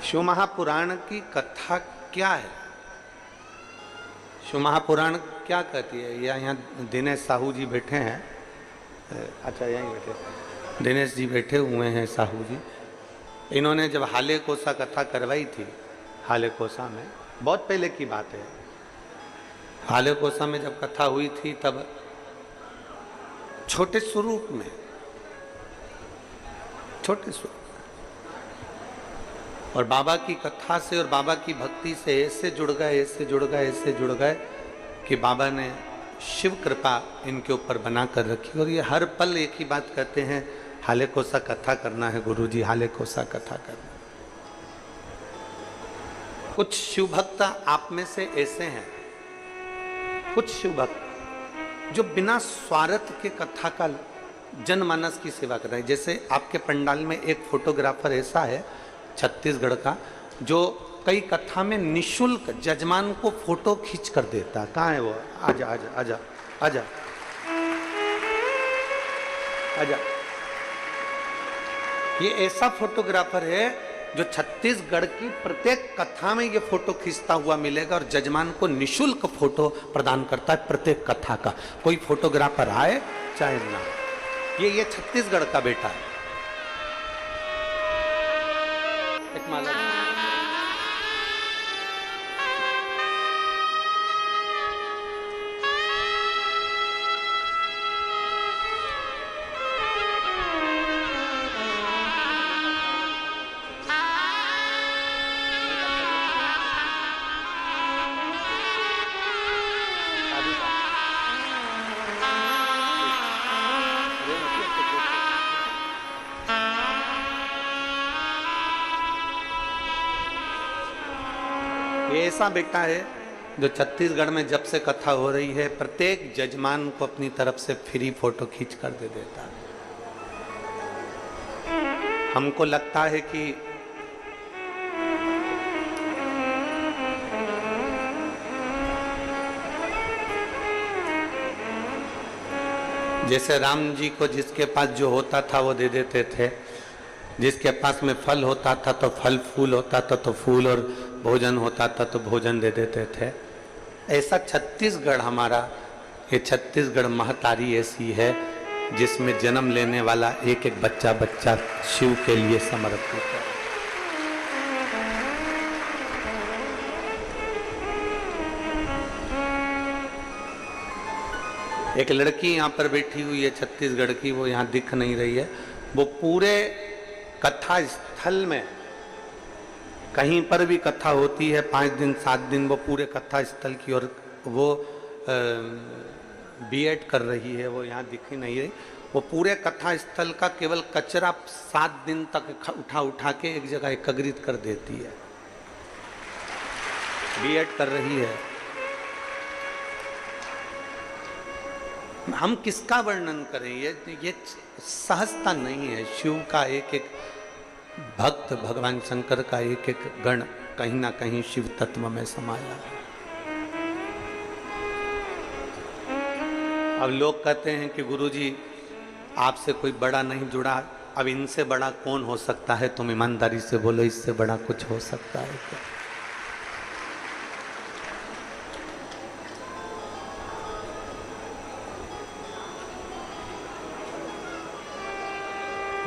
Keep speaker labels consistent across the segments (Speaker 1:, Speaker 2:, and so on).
Speaker 1: शिव महापुराण की कथा क्या है? शिव महापुराण क्या कहती है? यहाँ दिनेश साहू जी बैठे हैं। अच्छा, यहीं बैठे दिनेश जी बैठे हुए हैं, साहू जी। इन्होंने जब हाले कोसा कथा करवाई थी, हाले कोसा में, बहुत पहले की बात है, हाले कोसा में जब कथा हुई थी तब छोटे स्वरूप में, छोटे स्वरूप, और बाबा की कथा से और बाबा की भक्ति से ऐसे जुड़ गए, ऐसे जुड़ गए, ऐसे जुड़ गए कि बाबा ने शिव कृपा इनके ऊपर बना कर रखी। और ये हर पल एक ही बात कहते हैं, हाले कोसा कथा करना है गुरुजी, हाले कोसा कथा करना। कुछ शिव भक्त आप में से ऐसे हैं, कुछ शिव भक्त जो बिना स्वार्थ के कथा का जनमानस की सेवा कर रहे हैं। जैसे आपके पंडाल में एक फोटोग्राफर ऐसा है छत्तीसगढ़ का, जो कई कथा में निशुल्क जजमान को फोटो खींच कर देता। कहाँ है वो? आजा आजा आजा आजा आजा। ये ऐसा फोटोग्राफर है जो छत्तीसगढ़ की प्रत्येक कथा में ये फोटो खींचता हुआ मिलेगा और जजमान को निशुल्क फोटो प्रदान करता है प्रत्येक कथा का, कोई फोटोग्राफर आए चाहे ना। ये छत्तीसगढ़ का बेटा है। एक माला ये ऐसा बेटा है जो छत्तीसगढ़ में जब से कथा हो रही है प्रत्येक जजमान को अपनी तरफ से फ्री फोटो खींच कर दे देता है। हमको लगता है कि जैसे राम जी को जिसके पास जो होता था वो दे देते थे, जिसके पास में फल होता था तो फल, फूल होता था तो फूल, और भोजन होता था तो भोजन दे देते थे। ऐसा छत्तीसगढ़ हमारा, ये छत्तीसगढ़ महतारी ऐसी है जिसमें जन्म लेने वाला एक एक बच्चा बच्चा शिव के लिए समर्पित है। एक लड़की यहाँ पर बैठी हुई है छत्तीसगढ़ की, वो यहाँ दिख नहीं रही है। वो पूरे कथा स्थल में कहीं पर भी कथा होती है 5 दिन 7 दिन, वो पूरे कथा स्थल की और वो बीएड कर रही है, वो यहाँ दिख ही नहीं रही। वो पूरे कथा स्थल का केवल कचरा 7 दिन तक उठा उठा के एक जगह एकत्रित कर देती है, बीएड कर रही है। हम किसका वर्णन करें? ये सहजता नहीं है। शिव का एक एक भक्त, भगवान शंकर का एक एक गण कहीं ना कहीं शिव तत्व में समाया है। अब लोग कहते हैं कि गुरुजी आपसे कोई बड़ा नहीं जुड़ा, अब इनसे बड़ा कौन हो सकता है? तुम ईमानदारी से बोलो, इससे बड़ा कुछ हो सकता है क्या?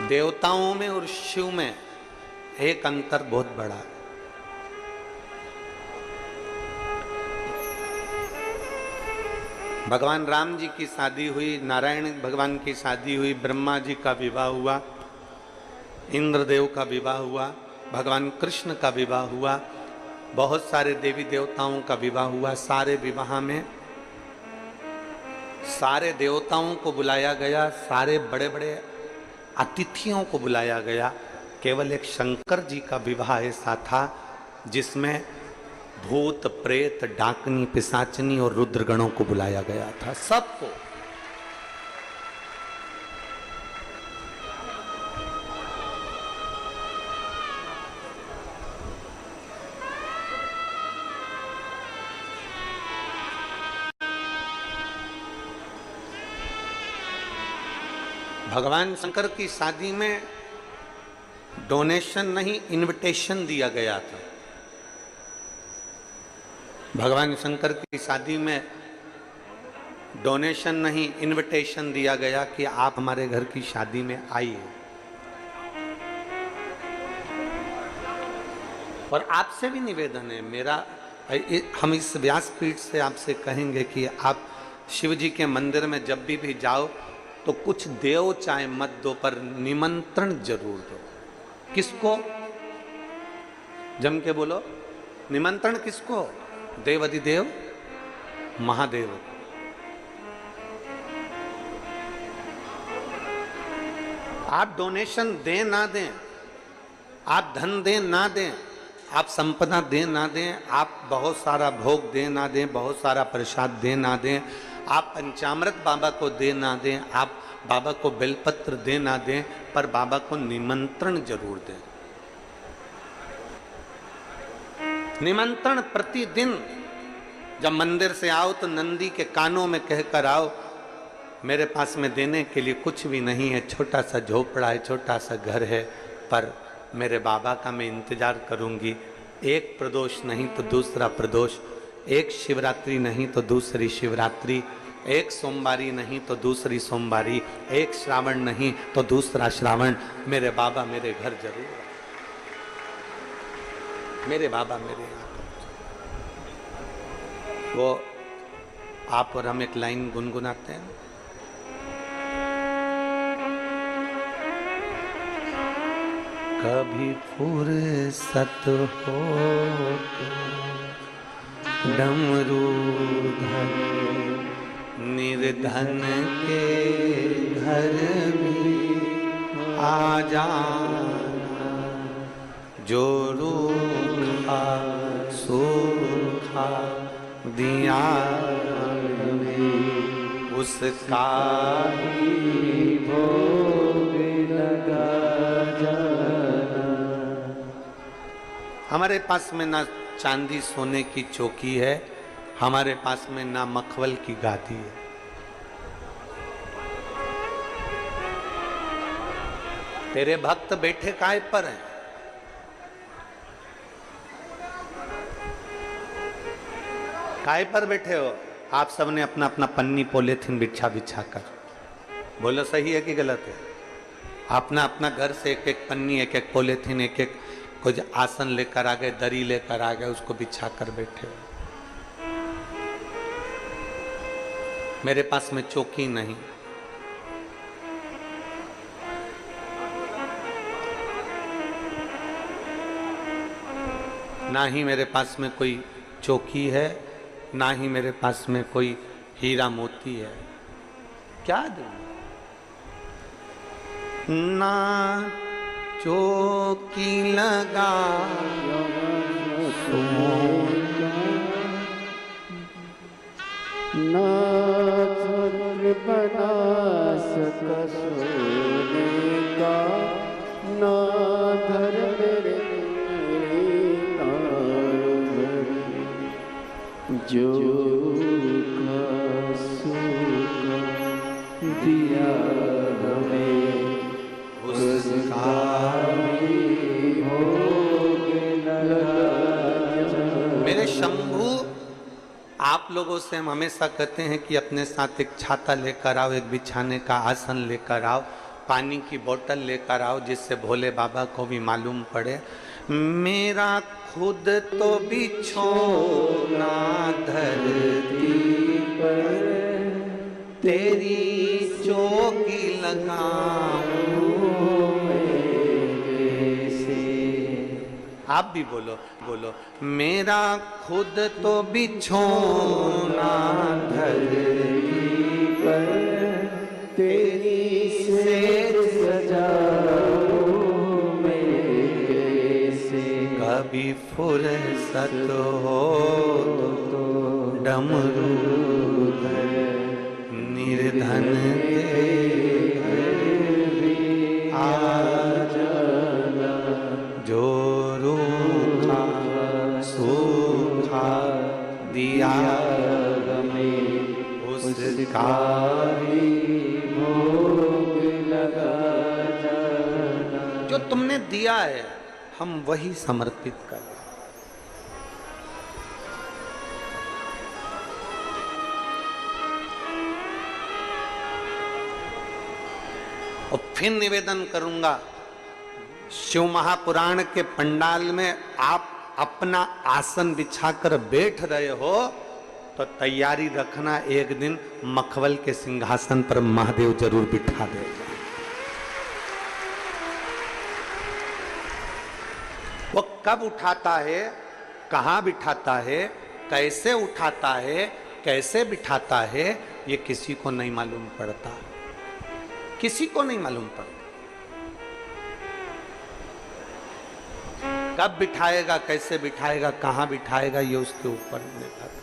Speaker 1: देवताओं में और शिव में एक अंतर बहुत बड़ा है। भगवान राम जी की शादी हुई, नारायण भगवान की शादी हुई, ब्रह्मा जी का विवाह हुआ, इंद्रदेव का विवाह हुआ, भगवान कृष्ण का विवाह हुआ, बहुत सारे देवी देवताओं का विवाह हुआ। सारे विवाह में सारे देवताओं को बुलाया गया, सारे बड़े बड़े अतिथियों को बुलाया गया। केवल एक शंकर जी का विवाह ऐसा था जिसमें भूत, प्रेत, डाकनी, पिशाचनी और रुद्रगणों को बुलाया गया था, सबको। भगवान शंकर की शादी में डोनेशन नहीं इनविटेशन दिया गया था। भगवान शंकर की शादी में डोनेशन नहीं इनविटेशन दिया गया कि आप हमारे घर की शादी में आइए। और आपसे भी निवेदन है मेरा, हम इस व्यासपीठ से आपसे कहेंगे कि आप शिव जी के मंदिर में जब भी जाओ तो कुछ देव चाहे मत दो पर निमंत्रण जरूर दो। किसको? जम के बोलो, निमंत्रण किसको? देवाधिदेव महादेव को। आप डोनेशन दें ना दें, आप धन दें ना दें, आप संपदा दें ना दें, आप बहुत सारा भोग दें ना दें, बहुत सारा प्रसाद दें ना दें, आप पंचामृत बाबा को दे ना दें, आप बाबा को बेलपत्र दे ना दें, पर बाबा को निमंत्रण जरूर दें। निमंत्रण प्रतिदिन जब मंदिर से आओ तो नंदी के कानों में कहकर आओ, मेरे पास में देने के लिए कुछ भी नहीं है, छोटा सा झोपड़ा है, छोटा सा घर है, पर मेरे बाबा का मैं इंतजार करूंगी। एक प्रदोष नहीं तो दूसरा प्रदोष, एक शिवरात्रि नहीं तो दूसरी शिवरात्रि, एक सोमवारी नहीं तो दूसरी सोमवारी, एक श्रावण नहीं तो दूसरा श्रावण, मेरे बाबा मेरे घर जरूर, मेरे बाबा मेरे यहाँ। वो आप और हम एक लाइन गुनगुनाते हैं। कभी फुर्सत हो तो डमरू धर, निर्धन के घर भी आ जाना, जो रूखा सूखा दिया उसका ही भोग लगा जाना। हमारे पास में ना चांदी सोने की चौकी है, हमारे पास में ना मखमल की गादी है। तेरे भक्त बैठे काय पर हैं? काय पर बैठे हो? आप सबने अपना अपना पन्नी पॉलीथिन बिछा बिछा कर, बोलो सही है कि गलत है? अपना अपना घर से एक एक पन्नी, एक एक पॉलीथिन, एक एक कुछ आसन लेकर आ गए, दरी लेकर आ गए, उसको बिछा कर बैठे हो। मेरे पास में चौकी नहीं, ना ही मेरे पास में कोई चौकी है, ना ही मेरे पास में कोई हीरा मोती है। क्या दूं? ना चौकी लगा
Speaker 2: ना बना सका सोने का, ना घर मेरे जो का सूखा दिया हमें उसका ही भोग लगा।
Speaker 1: मेरे शंभू, आप लोगों से हम हमेशा कहते हैं कि अपने साथ एक छाता लेकर आओ, एक बिछाने का आसन लेकर आओ, पानी की बोतल लेकर आओ, जिससे भोले बाबा को भी मालूम पड़े। मेरा खुद तो बिछोना धरती पर, तेरी चौकी लगाऊं से। आप भी बोलो बोलो, मेरा खुद तो बिछोना धरती पर, तेरी सेज सजाऊं कभी फुर्सत हो तो डमरू धर, निर्धन के आ जाना, जो रूखा सूखा दिया हमें उसका ही भोग लगा जाना। जो तुमने दिया दिया है हम वही समर्पित कर रहे हैं। और फिर निवेदन करूंगा, शिव महापुराण के पंडाल में आप अपना आसन बिछाकर बैठ रहे हो तो तैयारी रखना, एक दिन मखवल के सिंहासन पर महादेव जरूर बिठा देगा। वो कब उठाता है, कहां बिठाता है, कैसे उठाता है, कैसे बिठाता है, ये किसी को नहीं मालूम पड़ता, किसी को नहीं मालूम पड़ता। कब बिठाएगा, कैसे बिठाएगा, कहां बिठाएगा, ये उसके ऊपर निर्भर करता।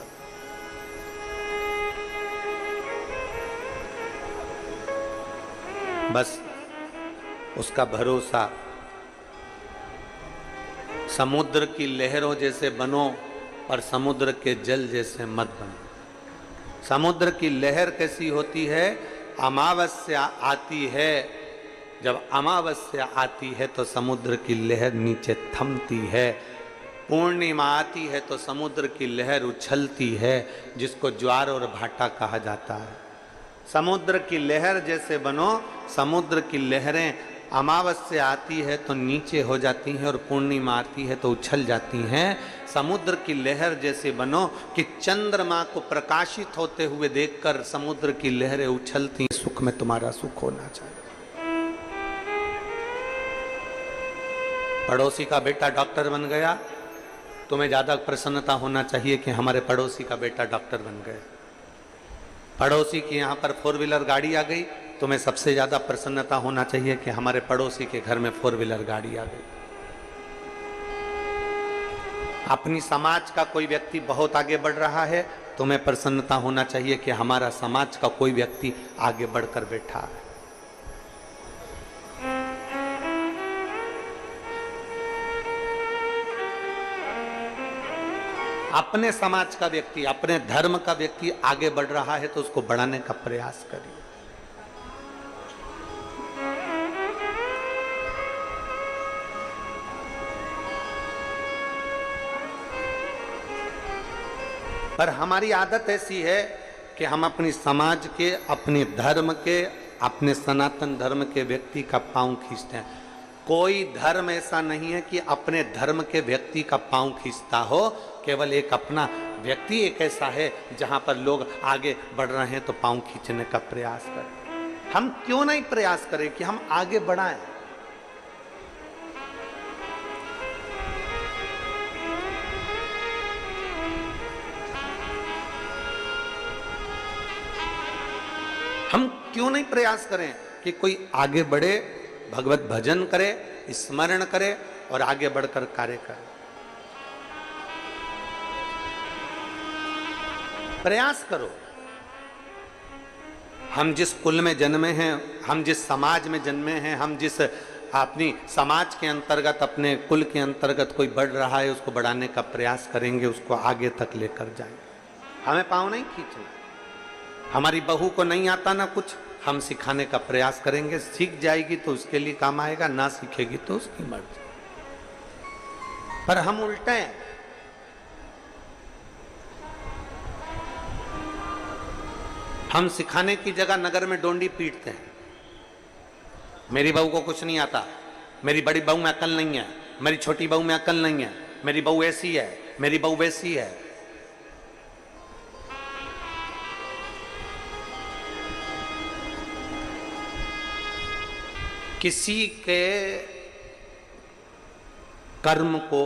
Speaker 1: बस उसका भरोसा, समुद्र की लहरों जैसे बनो और समुद्र के जल जैसे मत बनो। समुद्र की लहर कैसी होती है, अमावस्या आती है, जब अमावस्या आती है तो समुद्र की लहर नीचे थमती है, पूर्णिमा आती है तो समुद्र की लहर उछलती है, जिसको ज्वार और भाटा कहा जाता है। समुद्र की लहर जैसे बनो, समुद्र की लहरें अमावस्या आती है तो नीचे हो जाती हैं और पूर्णिमा आती है तो उछल जाती हैं। समुद्र की लहर जैसे बनो कि चंद्रमा को प्रकाशित होते हुए देखकर समुद्र की लहरें उछलती, सुख में तुम्हारा सुख होना चाहिए। पड़ोसी का बेटा डॉक्टर बन गया, तुम्हें ज्यादा प्रसन्नता होना चाहिए कि हमारे पड़ोसी का बेटा डॉक्टर बन गया। पड़ोसी की यहाँ पर 4 व्हीलर गाड़ी आ गई, तुम्हें सबसे ज्यादा प्रसन्नता होना चाहिए कि हमारे पड़ोसी के घर में 4 व्हीलर गाड़ी आ गई। अपनी समाज का कोई व्यक्ति बहुत आगे बढ़ रहा है, तुम्हें प्रसन्नता होना चाहिए कि हमारा समाज का कोई व्यक्ति आगे बढ़कर बैठा है। अपने समाज का व्यक्ति, अपने धर्म का व्यक्ति आगे बढ़ रहा है तो उसको बढ़ाने का प्रयास करिए। पर हमारी आदत ऐसी है कि हम अपनी समाज के, अपने धर्म के, अपने सनातन धर्म के व्यक्ति का पांव खींचते हैं। कोई धर्म ऐसा नहीं है कि अपने धर्म के व्यक्ति का पांव खींचता हो, केवल एक अपना व्यक्ति एक ऐसा है जहां पर लोग आगे बढ़ रहे हैं तो पांव खींचने का प्रयास करें। हम क्यों नहीं प्रयास करें कि हम आगे बढ़ाएं? हम क्यों नहीं प्रयास करें कि कोई आगे बढ़े, भगवत भजन करे, स्मरण करे और आगे बढ़कर कार्य करे। प्रयास करो। हम जिस कुल में जन्मे हैं, हम जिस समाज में जन्मे हैं, हम जिस अपनी समाज के अंतर्गत, अपने कुल के अंतर्गत कोई बढ़ रहा है, उसको बढ़ाने का प्रयास करेंगे, उसको आगे तक लेकर जाएंगे। हमें पाँव नहीं खींचना। हमारी बहू को नहीं आता ना कुछ, हम सिखाने का प्रयास करेंगे। सीख जाएगी तो उसके लिए काम आएगा, ना सीखेगी तो उसकी मर्जी। पर हम उल्टे हैं। हम सिखाने की जगह नगर में डोंडी पीटते हैं। मेरी बहू को कुछ नहीं आता, मेरी बड़ी बहू में अकल नहीं है, मेरी छोटी बहू में अकल नहीं है, मेरी बहू ऐसी है, मेरी बहू वैसी है। किसी के कर्म को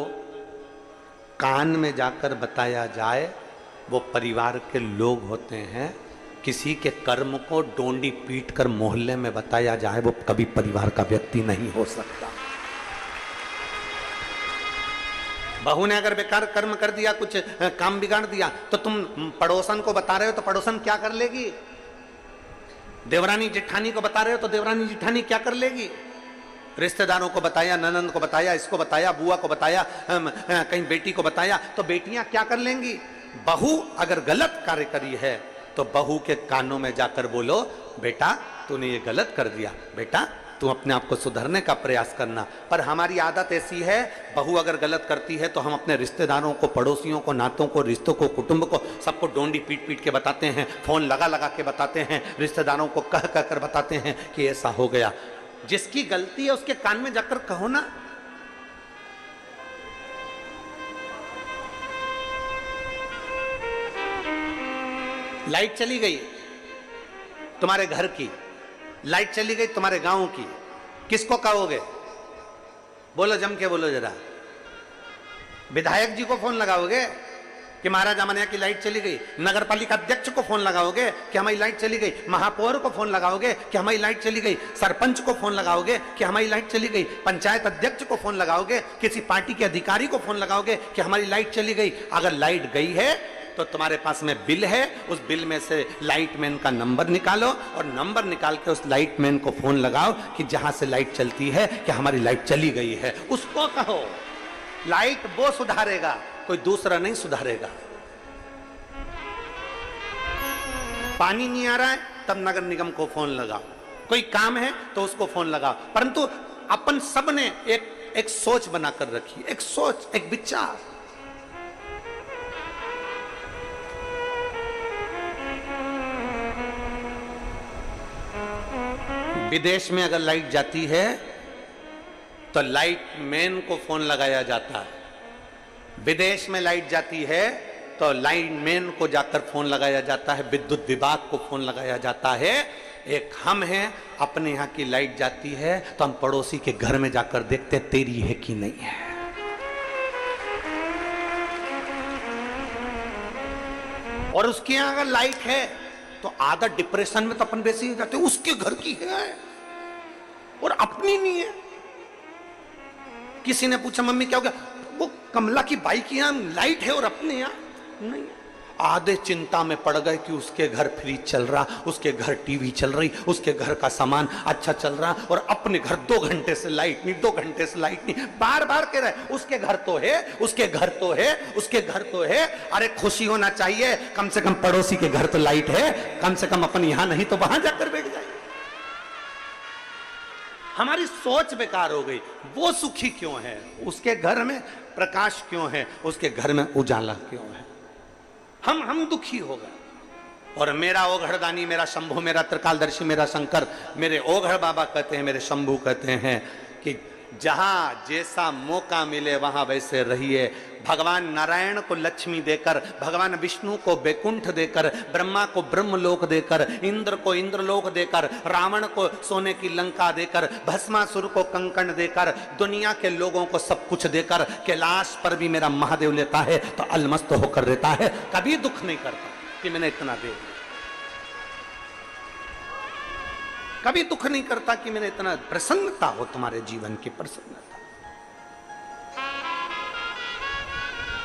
Speaker 1: कान में जाकर बताया जाए, वो परिवार के लोग होते हैं। किसी के कर्म को डोंडी पीट कर मोहल्ले में बताया जाए, वो कभी परिवार का व्यक्ति नहीं हो सकता। बहू ने अगर बेकार कर्म कर दिया, कुछ काम बिगाड़ दिया, तो तुम पड़ोसन को बता रहे हो तो पड़ोसन क्या कर लेगी? देवरानी जेठानी को बता रहे हो तो देवरानी जेठानी क्या कर लेगी? रिश्तेदारों को बताया, ननंद को बताया, इसको बताया, बुआ को बताया, कहीं बेटी को बताया, तो बेटियां क्या कर लेंगी? बहू अगर गलत कार्य करी है तो बहू के कानों में जाकर बोलो, बेटा तूने ये गलत कर दिया, बेटा तू अपने आप को सुधरने का प्रयास करना। पर हमारी आदत ऐसी है, बहू अगर गलत करती है तो हम अपने रिश्तेदारों को, पड़ोसियों को, नातों को, रिश्तों को, कुटुंब को, सबको डोंडी पीट पीट के बताते हैं, फोन लगा लगा के बताते हैं, रिश्तेदारों को कह कह कर बताते हैं कि ऐसा हो गया। जिसकी गलती है उसके कान में जाकर कहो ना। लाइट चली गई तुम्हारे घर की, लाइट चली गई तुम्हारे गांव की, किसको कहोगे? बोलो, जम के बोलो जरा। विधायक जी को फोन लगाओगे कि महाराज हमारे यहाँ की लाइट चली गई? नगर पालिका अध्यक्ष को फोन लगाओगे कि हमारी लाइट चली गई? महापौर को फोन लगाओगे कि हमारी लाइट चली गई? सरपंच को फोन लगाओगे कि हमारी लाइट चली गई? पंचायत अध्यक्ष को फोन लगाओगे? किसी पार्टी के अधिकारी को फोन लगाओगे कि हमारी लाइट चली गई? अगर लाइट गई है तो तुम्हारे पास में बिल है, उस बिल में से लाइटमैन का नंबर निकालो और नंबर निकाल के उस लाइटमैन को फोन लगाओ कि जहां से लाइट चलती है कि हमारी लाइट चली गई है। उसको कहो। लाइट वो सुधारेगा, कोई दूसरा नहीं सुधारेगा। पानी नहीं आ रहा है तब नगर निगम को फोन लगाओ, कोई काम है तो उसको फोन लगाओ। परंतु अपन सब ने एक सोच बनाकर रखी, एक सोच, एक विचार। विदेश में अगर लाइट जाती है तो लाइटमैन को फोन लगाया जाता है। विदेश में लाइट जाती है तो लाइटमैन को जाकर फोन लगाया जाता है, विद्युत विभाग को फोन लगाया जाता है। एक हम हैं, अपने यहाँ की लाइट जाती है तो हम पड़ोसी के घर में जाकर देखते तेरी है कि नहीं है। और उसके यहाँ अगर लाइट है तो आधा डिप्रेशन में तो अपन वैसे ही जाते, उसके घर की है और अपनी नहीं है। किसी ने पूछा मम्मी क्या हो गया? वो कमला की बाई की यहां लाइट है और अपने यहां नहीं। आधे चिंता में पड़ गए कि उसके घर फ्रिज चल रहा, उसके घर टीवी चल रही, उसके घर का सामान अच्छा चल रहा और अपने घर 2 घंटे से लाइट नहीं, 2 घंटे से लाइट नहीं। बार बार कह रहे उसके घर तो है, उसके घर तो है, उसके घर तो है। अरे खुशी होना चाहिए, कम से कम पड़ोसी के घर तो लाइट है, कम से कम अपन यहां नहीं तो वहां जाकर बैठ जाए। हमारी सोच बेकार हो गई। वो सुखी क्यों है? उसके घर में प्रकाश क्यों है? उसके घर में उजाला क्यों है? हम दुखी हो गए। और मेरा ओघड़दानी, मेरा शंभू, मेरा त्रिकालदर्शी, मेरा शंकर, मेरे ओघड़ बाबा कहते हैं, मेरे शंभू कहते हैं कि जहां जैसा मौका मिले वहां वैसे रहिए। भगवान नारायण को लक्ष्मी देकर, भगवान विष्णु को बैकुंठ देकर, ब्रह्मा को ब्रह्मलोक देकर, इंद्र को इंद्रलोक देकर, रावण को सोने की लंका देकर, भस्मासुर को कंकण देकर, दुनिया के लोगों को सब कुछ देकर, कैलाश पर भी मेरा महादेव लेता है तो अलमस्त होकर रहता है। कभी दुख नहीं करता कि मैंने इतना दे दिया, कभी दुख नहीं करता कि मैंने इतना। प्रसन्नता हो तुम्हारे जीवन की, प्रसन्नता।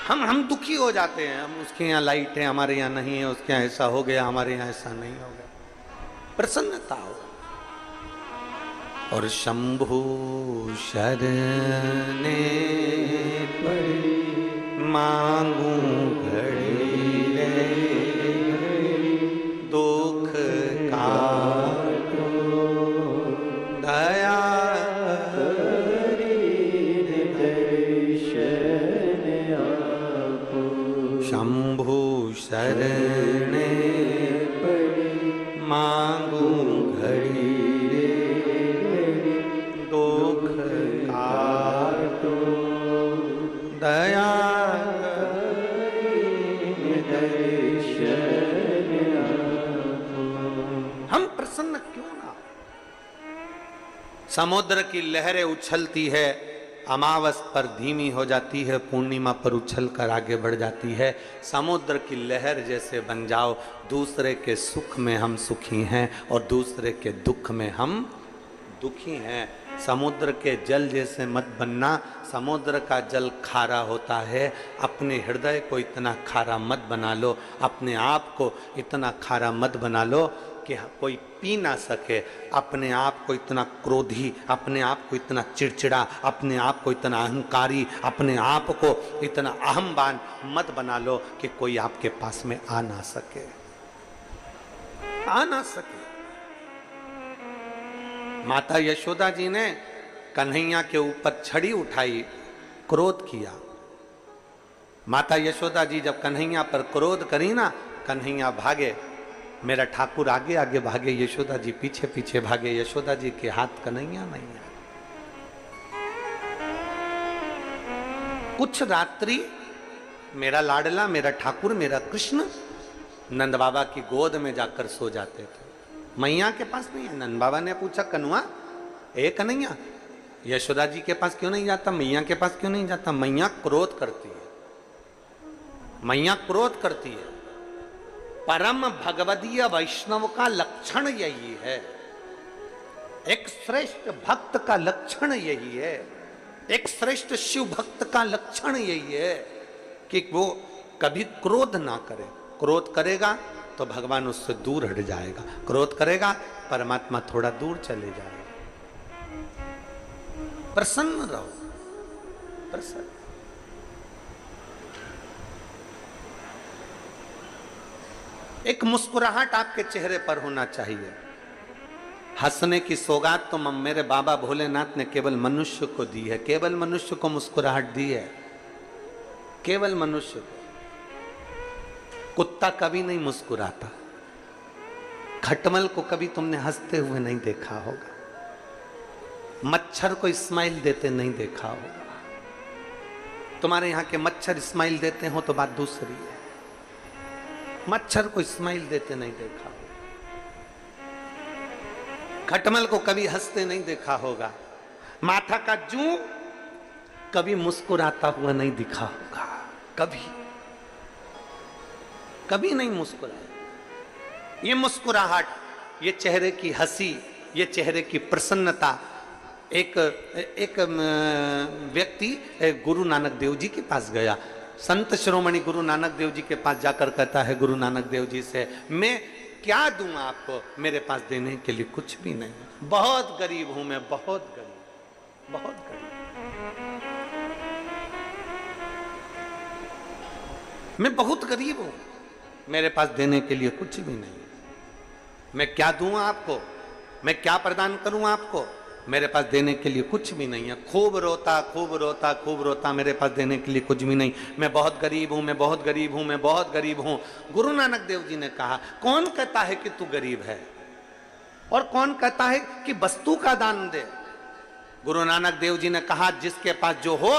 Speaker 1: हम दुखी हो जाते हैं, हम उसके यहाँ लाइट है हमारे यहाँ नहीं है, उसके यहाँ ऐसा हो गया हमारे यहाँ ऐसा नहीं हो गया। प्रसन्नता हो। और शंभु शरणे पड़ी मांगू घड़ी रे, दुख का दया शंभु शरणे मांगू घड़ी रे, दुख काटो दया हम प्रसन्न क्यों ना? समुद्र की लहरें उछलती है, अमावस पर धीमी हो जाती है, पूर्णिमा पर उछल कर आगे बढ़ जाती है। समुद्र की लहर जैसे बन जाओ। दूसरे के सुख में हम सुखी हैं और दूसरे के दुख में हम दुखी हैं। समुद्र के जल जैसे मत बनना। समुद्र का जल खारा होता है, अपने हृदय को इतना खारा मत बना लो, अपने आप को इतना खारा मत बना लो कि कोई पी ना सके। अपने आप को इतना क्रोधी, अपने आप को इतना चिड़चिड़ा, अपने आप को इतना अहंकारी, अपने आप को इतना अहमवान मत बना लो कि कोई आपके पास में आ ना सके, आ ना सके। माता यशोदा जी ने कन्हैया के ऊपर छड़ी उठाई, क्रोध किया। माता यशोदा जी जब कन्हैया पर क्रोध करी ना, कन्हैया भागे, मेरा ठाकुर आगे आगे भागे, यशोदा जी पीछे पीछे भागे। यशोदा जी के हाथ कन्हैया नहीं है। कुछ रात्रि मेरा लाडला, मेरा ठाकुर, मेरा कृष्ण नंद बाबा की गोद में जाकर सो जाते थे। मैया के पास नहीं है। नंद बाबा ने पूछा, कन्हुआ ए कन्हैया, यशोदा जी के पास क्यों नहीं जाता, मैया के पास क्यों नहीं जाता? मैया क्रोध करती है, मैया क्रोध करती है। परम भगवदीय वैष्णव का लक्षण यही है, एक श्रेष्ठ भक्त का लक्षण यही है, एक श्रेष्ठ शिव भक्त का लक्षण यही है कि वो कभी क्रोध ना करे। क्रोध करेगा तो भगवान उससे दूर हट जाएगा, क्रोध करेगा परमात्मा थोड़ा दूर चले जाएगा। प्रसन्न रहो, प्रसन्न। एक मुस्कुराहट आपके चेहरे पर होना चाहिए। हंसने की सौगात तो मेरे बाबा भोलेनाथ ने केवल मनुष्य को दी है, केवल मनुष्य को मुस्कुराहट दी है, केवल मनुष्य को। कुत्ता कभी नहीं मुस्कुराता, खटमल को कभी तुमने हंसते हुए नहीं देखा होगा, मच्छर को स्माइल देते नहीं देखा होगा। तुम्हारे यहां के मच्छर स्माइल देते हो तो बात दूसरी है, मच्छर को स्माइल देते नहीं देखा होगा, खटमल को कभी हंसते नहीं देखा होगा, माथा का जू कभी मुस्कुराता हुआ नहीं दिखा होगा, कभी कभी नहीं मुस्कुराया। ये मुस्कुराहट, ये चेहरे की हंसी, ये चेहरे की प्रसन्नता। एक व्यक्ति गुरु नानक देव जी के पास गया, संत शिरोमणि गुरु नानक देव जी के पास जाकर कहता है गुरु नानक देव जी से, मैं क्या दूं आपको, मेरे पास देने के लिए कुछ भी नहीं, बहुत गरीब हूं मैं, बहुत गरीब, बहुत गरीब, मैं बहुत गरीब हूं, मेरे पास देने के लिए कुछ भी नहीं, मैं क्या दूं आपको, मैं क्या प्रदान करूं आपको, मेरे पास देने के लिए कुछ भी नहीं है। खूब रोता, खूब रोता, खूब रोता, मेरे पास देने के लिए कुछ भी नहीं, मैं बहुत गरीब हूं, मैं बहुत गरीब हूं, मैं बहुत गरीब हूं। गुरु नानक देव जी ने कहा, कौन कहता है कि तू गरीब है और कौन कहता है कि वस्तु का दान दे? गुरु नानक देव जी ने कहा, जिसके पास जो हो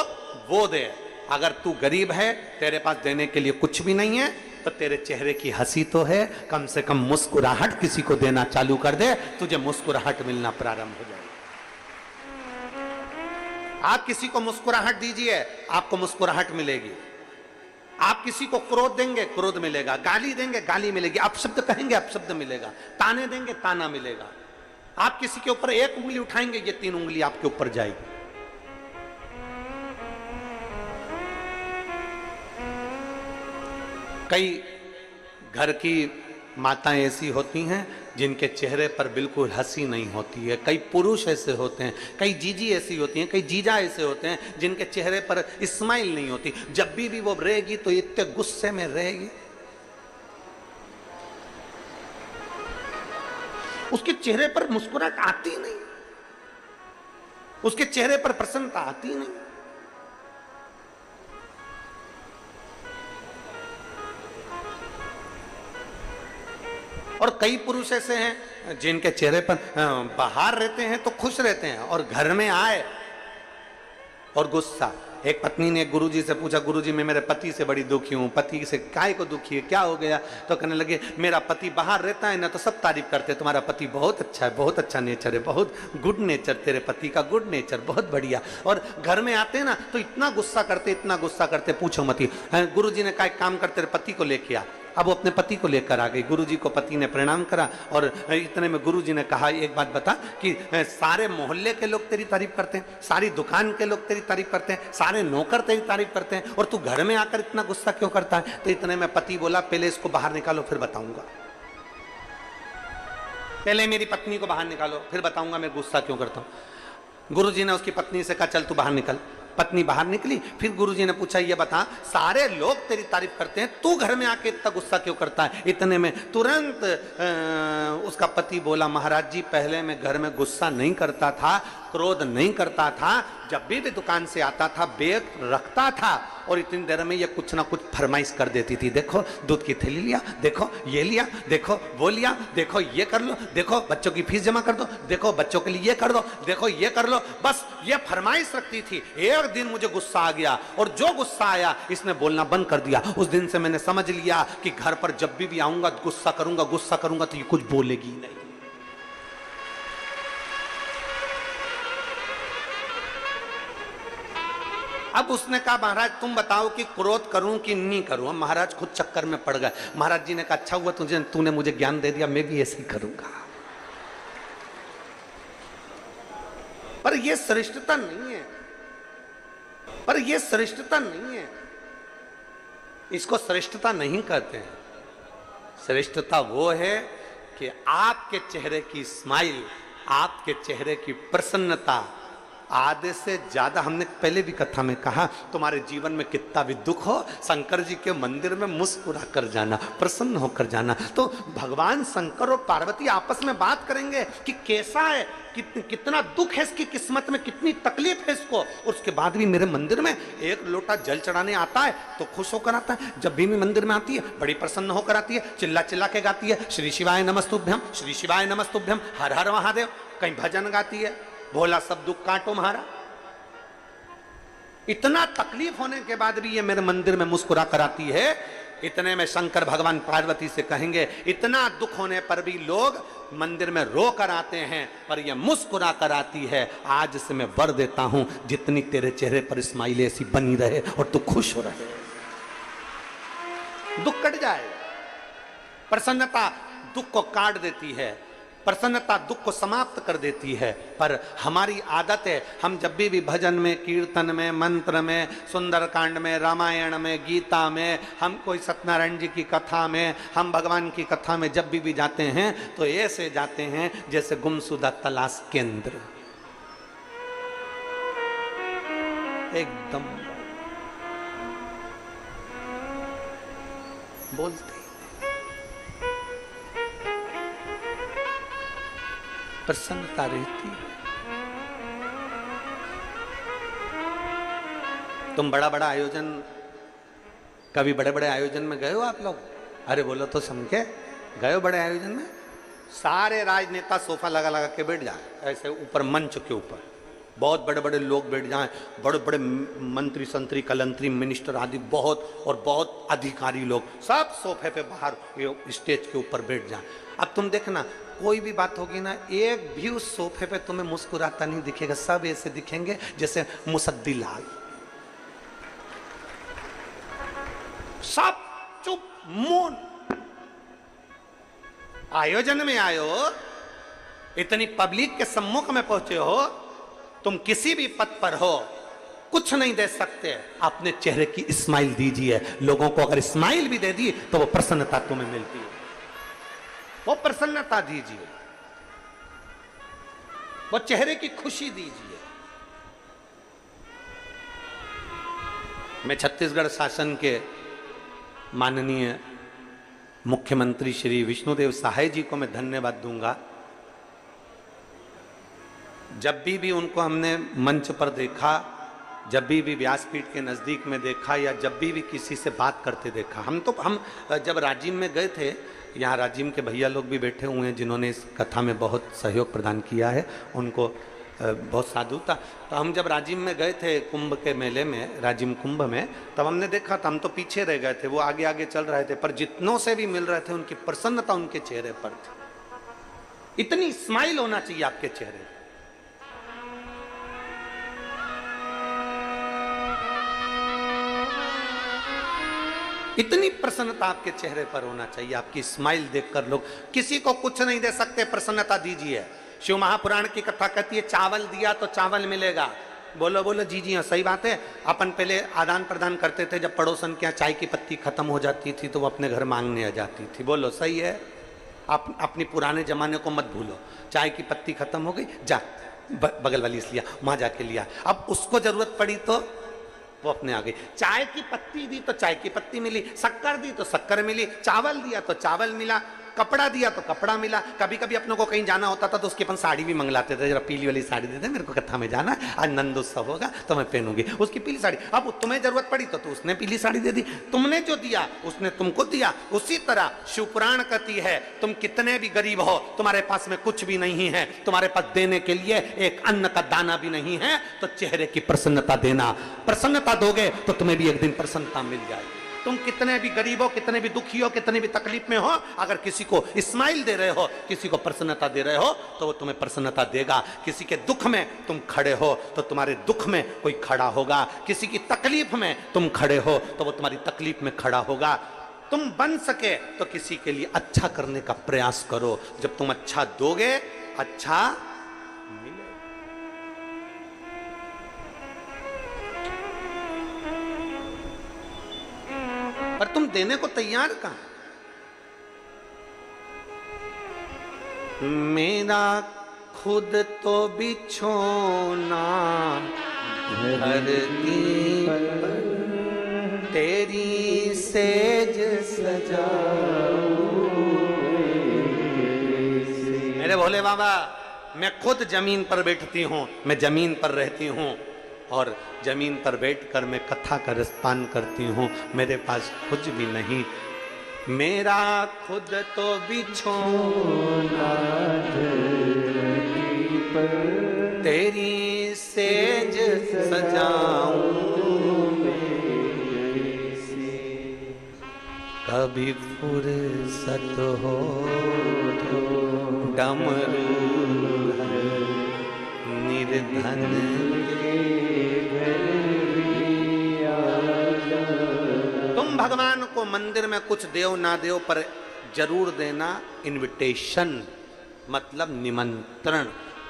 Speaker 1: वो दे। अगर तू गरीब है, तेरे पास देने के लिए कुछ भी नहीं है, तो तेरे चेहरे की हंसी तो है, कम से कम मुस्कुराहट किसी को देना चालू कर दे, तुझे मुस्कुराहट मिलना प्रारंभ हो जाएगी। आप किसी को मुस्कुराहट दीजिए, आपको मुस्कुराहट मिलेगी। आप किसी को क्रोध देंगे, क्रोध मिलेगा, गाली देंगे, गाली मिलेगी, अपशब्द कहेंगे, अपशब्द मिलेगा, ताने देंगे, ताना मिलेगा। आप किसी के ऊपर एक उंगली उठाएंगे, ये 3 उंगली आपके ऊपर जाएगी। कई घर की माताएं ऐसी होती हैं जिनके चेहरे पर बिल्कुल हंसी नहीं होती है, कई पुरुष ऐसे होते हैं, कई जीजी ऐसी होती हैं, कई जीजा ऐसे होते हैं जिनके चेहरे पर स्माइल नहीं होती। जब भी वो रहेगी तो इतने गुस्से में रहेगी, उसके चेहरे पर मुस्कुराहट आती नहीं, उसके चेहरे पर प्रसन्नता आती नहीं। और कई पुरुष ऐसे हैं जिनके चेहरे पर बाहर रहते हैं तो खुश रहते हैं और घर में आए और गुस्सा। एक पत्नी ने गुरुजी से पूछा, गुरुजी मैं मेरे पति से बड़ी दुखी हूँ। पति से काय को दुखी है, क्या हो गया? तो कहने लगे, मेरा पति बाहर रहता है ना तो सब तारीफ करते हैं, तुम्हारा पति बहुत अच्छा है, बहुत अच्छा नेचर है, बहुत गुड नेचर, तेरे पति का गुड नेचर बहुत बढ़िया। और घर में आते ना तो इतना गुस्सा करते, इतना गुस्सा करते, पूछो मत ही। गुरुजी ने कहा एक काम कर, तेरे पति को लेके आ। अब वो अपने पति को लेकर आ गई। गुरुजी को पति ने प्रणाम करा और इतने में गुरुजी ने कहा, एक बात बता कि सारे मोहल्ले के लोग तेरी तारीफ करते हैं, सारी दुकान के लोग तेरी तारीफ करते हैं, सारे नौकर तेरी तारीफ करते हैं और तू घर में आकर इतना गुस्सा क्यों करता है? तो इतने में पति बोला, पहले इसको बाहर निकालो फिर बताऊंगा, पहले मेरी पत्नी को बाहर निकालो फिर बताऊंगा मैं गुस्सा क्यों करता हूं। गुरुजी ने उसकी पत्नी से कहा, चल तू बाहर निकल। पत्नी बाहर निकली, फिर गुरुजी ने पूछा ये बता सारे लोग तेरी तारीफ करते हैं, तू घर में आके इतना गुस्सा क्यों करता है? इतने में तुरंत उसका पति बोला महाराज जी पहले मैं घर में गुस्सा नहीं करता था, क्रोध नहीं करता था, जब भी दुकान से आता था बैग रखता था और इतनी देर में ये कुछ ना कुछ फरमाइश कर देती थी, देखो दूध की थैली लिया, देखो ये लिया, देखो वो लिया, देखो ये कर लो, देखो बच्चों की फीस जमा कर दो, देखो बच्चों के लिए ये कर दो, देखो ये कर लो, बस ये फरमाइश रखती थी। एक दिन मुझे गुस्सा आ गया और जो गुस्सा आया इसने बोलना बंद कर दिया। उस दिन से मैंने समझ लिया कि घर पर जब भी आऊंगा गुस्सा करूंगा तो ये कुछ बोलेगी नहीं। अब उसने कहा महाराज तुम बताओ कि क्रोध करूं कि नहीं करूं। हम महाराज खुद चक्कर में पड़ गए। महाराज जी ने कहा अच्छा हुआ तूने मुझे ज्ञान दे दिया, मैं भी ऐसे ही करूंगा। पर यह श्रेष्ठता नहीं है, पर यह श्रेष्ठता नहीं है, इसको श्रेष्ठता नहीं कहते हैं। श्रेष्ठता वो है कि आपके चेहरे की स्माइल, आपके चेहरे की प्रसन्नता आधे से ज्यादा, हमने पहले भी कथा में कहा, तुम्हारे जीवन में कितना भी दुख हो शंकर जी के मंदिर में मुस्कुरा कर जाना, प्रसन्न होकर जाना। तो भगवान शंकर और पार्वती आपस में बात करेंगे कि कैसा है, कितना दुख है इसकी किस्मत में, कितनी तकलीफ है इसको, और उसके बाद भी मेरे मंदिर में एक लोटा जल चढ़ाने आता है तो खुश होकर आता है। जब भी मैं मंदिर में आती है बड़ी प्रसन्न होकर आती है, चिल्ला चिल्ला के गाती है श्री शिवाय नमस्तुभ्यम, श्री शिवाय नमस्तुभ्यम, हर हर महादेव, कहीं भजन गाती है, भोला सब दुख काटो महारा। इतना तकलीफ होने के बाद भी ये मेरे मंदिर में मुस्कुरा कर आती है। इतने में शंकर भगवान पार्वती से कहेंगे इतना दुख होने पर भी लोग मंदिर में रो कर आते हैं पर ये मुस्कुरा कर आती है। आज से मैं वर देता हूं जितनी तेरे चेहरे पर स्माइल ऐसी बनी रहे और तू खुश हो रहे, दुख कट जाए। प्रसन्नता दुख को काट देती है, प्रसन्नता दुख को समाप्त कर देती है। पर हमारी आदत है हम जब भी भजन में, कीर्तन में, मंत्र में, सुंदरकांड में, रामायण में, गीता में, हम कोई सत्यनारायण जी की कथा में, हम भगवान की कथा में जब भी जाते हैं तो ऐसे जाते हैं जैसे गुमशुदा तलाश केंद्र, एकदम बोलते प्रसन्नता रहती है। तुम बड़ा बड़ा आयोजन, कभी बड़े बड़े आयोजन में गए हो आप लोग? अरे बोलो तो समझे, गए हो बड़े आयोजन में? सारे राजनेता सोफा लगा लगा के बैठ जाए, ऐसे ऊपर मंच के ऊपर बहुत बड़े बड़े लोग बैठ जाएं, बड़े बड़े मंत्री संतरी कलंतरी मिनिस्टर आदि बहुत और बहुत अधिकारी लोग सब सोफे पे बाहर स्टेज के ऊपर बैठ जाएं। अब तुम देखना कोई भी बात होगी ना, एक भी उस सोफे पे तुम्हें मुस्कुराता नहीं दिखेगा, सब ऐसे दिखेंगे जैसे मुसद्दी लाल, सब चुप मौन। आयोजन में आए हो, इतनी पब्लिक के सम्मुख में पहुंचे हो, तुम किसी भी पद पर हो, कुछ नहीं दे सकते, अपने चेहरे की स्माइल दीजिए। लोगों को अगर स्माइल भी दे दी तो वो प्रसन्नता तुम्हें मिलती है, वो प्रसन्नता दीजिए, वो चेहरे की खुशी दीजिए। मैं छत्तीसगढ़ शासन के माननीय मुख्यमंत्री श्री विष्णुदेव साय जी को मैं धन्यवाद दूंगा। जब भी उनको हमने मंच पर देखा, जब भी व्यासपीठ के नज़दीक में देखा या जब भी किसी से बात करते देखा, हम जब राजिम में गए थे, यहाँ राजिम के भैया लोग भी बैठे हुए हैं जिन्होंने इस कथा में बहुत सहयोग प्रदान किया है, उनको बहुत साधुता। तो हम जब राजिम में गए थे कुंभ के मेले में, राजिम कुंभ में, तब हमने देखा था, हम तो पीछे रह गए थे, वो आगे आगे चल रहे थे, पर जितनों से भी मिल रहे थे उनकी प्रसन्नता उनके चेहरे पर थी। इतनी स्माइल होना चाहिए आपके चेहरे। इतनी प्रसन्नता आपके चेहरे पर होना चाहिए, आपकी स्माइल देखकर लोग, किसी को कुछ नहीं दे सकते, प्रसन्नता दीजिए। शिव महापुराण की कथा कहती है चावल दिया तो चावल मिलेगा। बोलो बोलो जी जी हाँ, सही बात है। अपन पहले आदान प्रदान करते थे, जब पड़ोसन के यहाँ चाय की पत्ती खत्म हो जाती थी तो वो अपने घर मांगने आ जाती थी। बोलो सही है, आप अपनी पुराने जमाने को मत भूलो। चाय की पत्ती खत्म हो गई, जा बगल वाली इसलिए वहां जाके लिया। अब उसको जरूरत पड़ी तो वो अपने आ गई। चाय की पत्ती दी तो चाय की पत्ती मिली, शक्कर दी तो शक्कर मिली, चावल दिया तो चावल मिला, कपड़ा दिया तो कपड़ा मिला। कभी कभी अपनों को कहीं जाना होता था तो उसके अपन साड़ी भी मंगलाते थे, जरा पीली वाली साड़ी दे दे, मेरे को कथा में जाना, आज नंद उत्सव होगा तो मैं पहनूंगी उसकी पीली साड़ी। अब तुम्हें जरूरत पड़ी तो उसने पीली साड़ी दे दी, तुमने जो दिया उसने तुमको दिया। उसी तरह शिवपुराण कहती है तुम कितने भी गरीब हो, तुम्हारे पास में कुछ भी नहीं है, तुम्हारे पास देने के लिए एक अन्न का दाना भी नहीं है, तो चेहरे की प्रसन्नता देना। प्रसन्नता दोगे तो तुम्हें भी एक दिन प्रसन्नता मिल जाएगी। तुम कितने भी गरीब हो, कितने भी दुखी हो, कितने भी तकलीफ में हो, अगर किसी को स्माइल दे रहे हो, किसी को प्रसन्नता दे रहे हो, तो वो तुम्हें प्रसन्नता देगा। किसी के दुख में तुम खड़े हो तो तुम्हारे दुख में कोई खड़ा होगा, किसी की तकलीफ में तुम खड़े हो तो वो तुम्हारी तकलीफ में खड़ा होगा। तुम बन सके तो किसी के लिए अच्छा करने का प्रयास करो। जब तुम अच्छा दोगे अच्छा मिलेगा। पर तुम देने को तैयार कहां? मेरा खुद तो बिछोना धरती पर, तेरी सेज सजाऊं। मेरे भोले बाबा, मैं खुद जमीन पर बैठती हूं, मैं जमीन पर रहती हूं और जमीन पर बैठकर मैं कथा का रसपान करती हूँ। मेरे पास कुछ भी नहीं, मेरा खुद तो बिछोना धरती पर, तेरी सेज सजाऊं। कभी फुर्सत हो तो डमरू निर्धन तुम भगवान को मंदिर में कुछ देव ना देव पर जरूर देना इनविटेशन, मतलब निमंत्रण।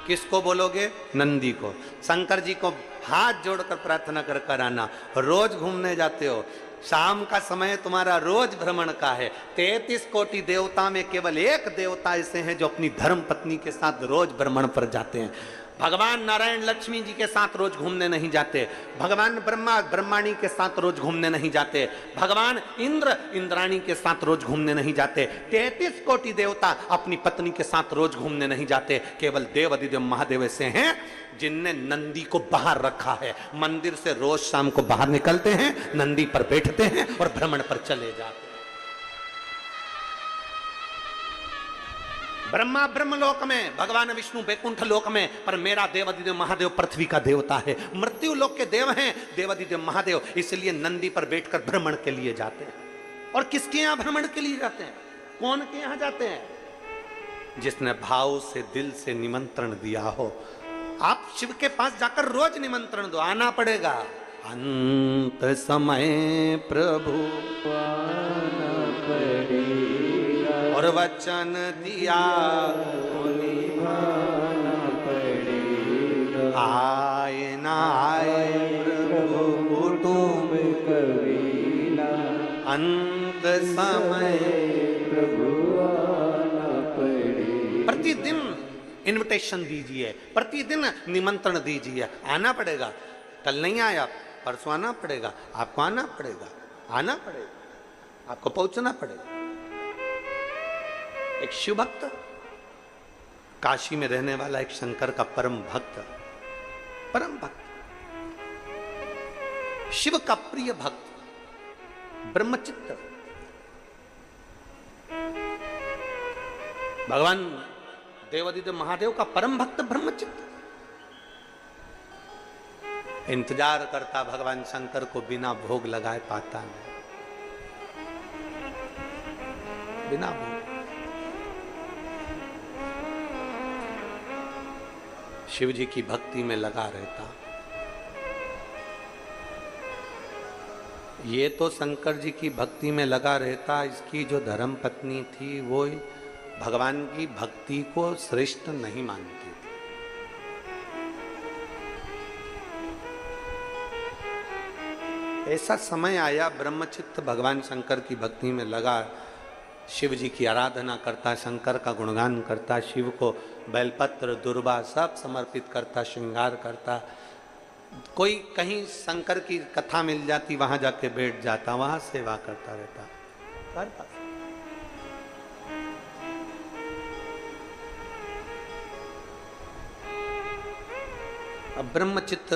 Speaker 1: किसको बोलोगे? नंदी को। शंकर जी को हाथ जोड़कर प्रार्थना कर कर आना। रोज घूमने जाते हो, शाम का समय तुम्हारा रोज भ्रमण का है। 33 कोटि देवता में केवल एक देवता ऐसे हैं जो अपनी धर्म पत्नी के साथ रोज भ्रमण पर जाते हैं। भगवान नारायण लक्ष्मी जी के साथ रोज घूमने नहीं जाते, भगवान ब्रह्मा ब्रह्माणी के साथ रोज घूमने नहीं जाते, भगवान इंद्र इंद्राणी के साथ रोज घूमने नहीं जाते, 33 कोटि देवता अपनी पत्नी के साथ रोज घूमने नहीं जाते। केवल देव अधिदेव महादेव ऐसे हैं जिनने नंदी को बाहर रखा है। मंदिर से रोज शाम को बाहर निकलते हैं, नंदी पर बैठते हैं और भ्रमण पर चले जाते हैं। ब्रह्मा ब्रह्मलोक में, भगवान विष्णु बैकुंठ लोक में, पर मेरा देवादिदेव महादेव पृथ्वी का देवता है। मृत्यु लोक के देव हैं देवादिदेव महादेव, इसलिए नंदी पर बैठकर भ्रमण के लिए जाते हैं। और किसके यहां भ्रमण के लिए जाते हैं? कौन के यहां जाते हैं? जिसने भाव से दिल से निमंत्रण दिया हो। आप शिव के पास जाकर रोज निमंत्रण दो, आना पड़ेगा। अंत समय प्रभु आना पड़ेगा, और वचन दिया तो निभाना पड़ेगा। आए ना आए प्रभु कुटुंब कबीला, अंत समय प्रभु आना पड़ेगा। प्रतिदिन इनविटेशन दीजिए, प्रतिदिन निमंत्रण दीजिए, आना पड़ेगा। कल नहीं आया, परसों आना पड़ेगा, आपको आना पड़ेगा, आना पड़ेगा, आपको पहुंचना पड़ेगा। एक शिव भक्त, काशी में रहने वाला एक शंकर का परम भक्त, शिव का प्रिय भक्त, ब्रह्मचित्त, भगवान देवादिदेव महादेव का परम भक्त ब्रह्मचित्त इंतजार करता भगवान शंकर को, बिना भोग लगाए पाता नहीं, बिना भोग। शिव जी की भक्ति में लगा रहता। ये तो शंकर जी की भक्ति में लगा रहता, इसकी जो धर्म पत्नी थी वो भगवान की भक्ति को श्रेष्ठ नहीं मानती थी। ऐसा समय आया, ब्रह्मचित्त भगवान शंकर की भक्ति में लगा। शिव जी की आराधना करता, शंकर का गुणगान करता, शिव को बेलपत्र दुर्बा सब समर्पित करता, श्रृंगार करता। कोई कहीं शंकर की कथा मिल जाती, वहां जाके बैठ जाता, वहां सेवा करता रहता, करता। अब ब्रह्मचित्त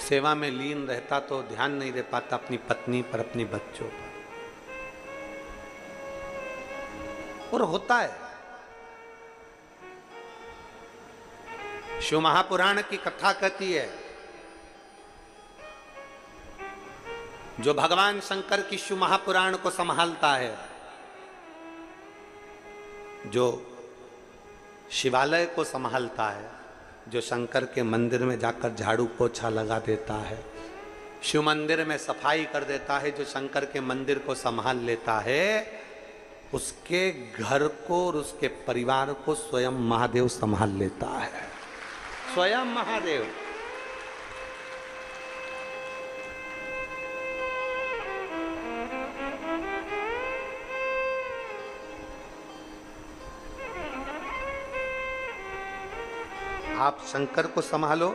Speaker 1: सेवा में लीन रहता तो ध्यान नहीं रह पाता अपनी पत्नी पर, अपनी बच्चों पर। और होता है। शिव महापुराण की कथा कहती है, जो भगवान शंकर की शिव महापुराण को संभालता है, जो शिवालय को संभालता है, जो शंकर के मंदिर में जाकर झाड़ू पोछा लगा देता है, शिव मंदिर में सफाई कर देता है, जो शंकर के मंदिर को संभाल लेता है, उसके घर को और उसके परिवार को स्वयं महादेव संभाल लेता है। स्वयं महादेव। आप शंकर को संभालो,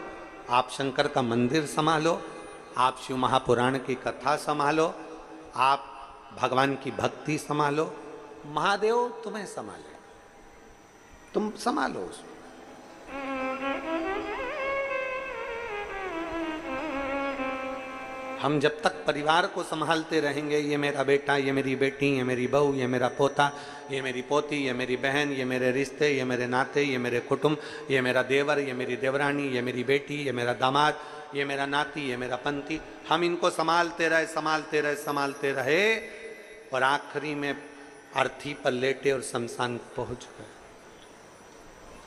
Speaker 1: आप शंकर का मंदिर संभालो, आप शिव महापुराण की कथा संभालो, आप भगवान की भक्ति संभालो, महादेव तुम्हें संभाले, तुम संभालो उसको। हम जब तक परिवार को संभालते रहेंगे, ये मेरा बेटा, ये मेरी बेटी, ये मेरी बहू, ये मेरा पोता, ये मेरी पोती, ये मेरी बहन, ये मेरे रिश्ते, ये मेरे नाते, ये मेरे कुटुंब, ये मेरा देवर, ये मेरी देवरानी, ये मेरी बेटी, ये मेरा दामाद, ये मेरा नाती, ये मेरा पंती, हम इनको संभालते रहे, संभालते रहे, संभालते रहे, और आखिरी में अर्थी पर लेटे और शमशान पहुंच गए,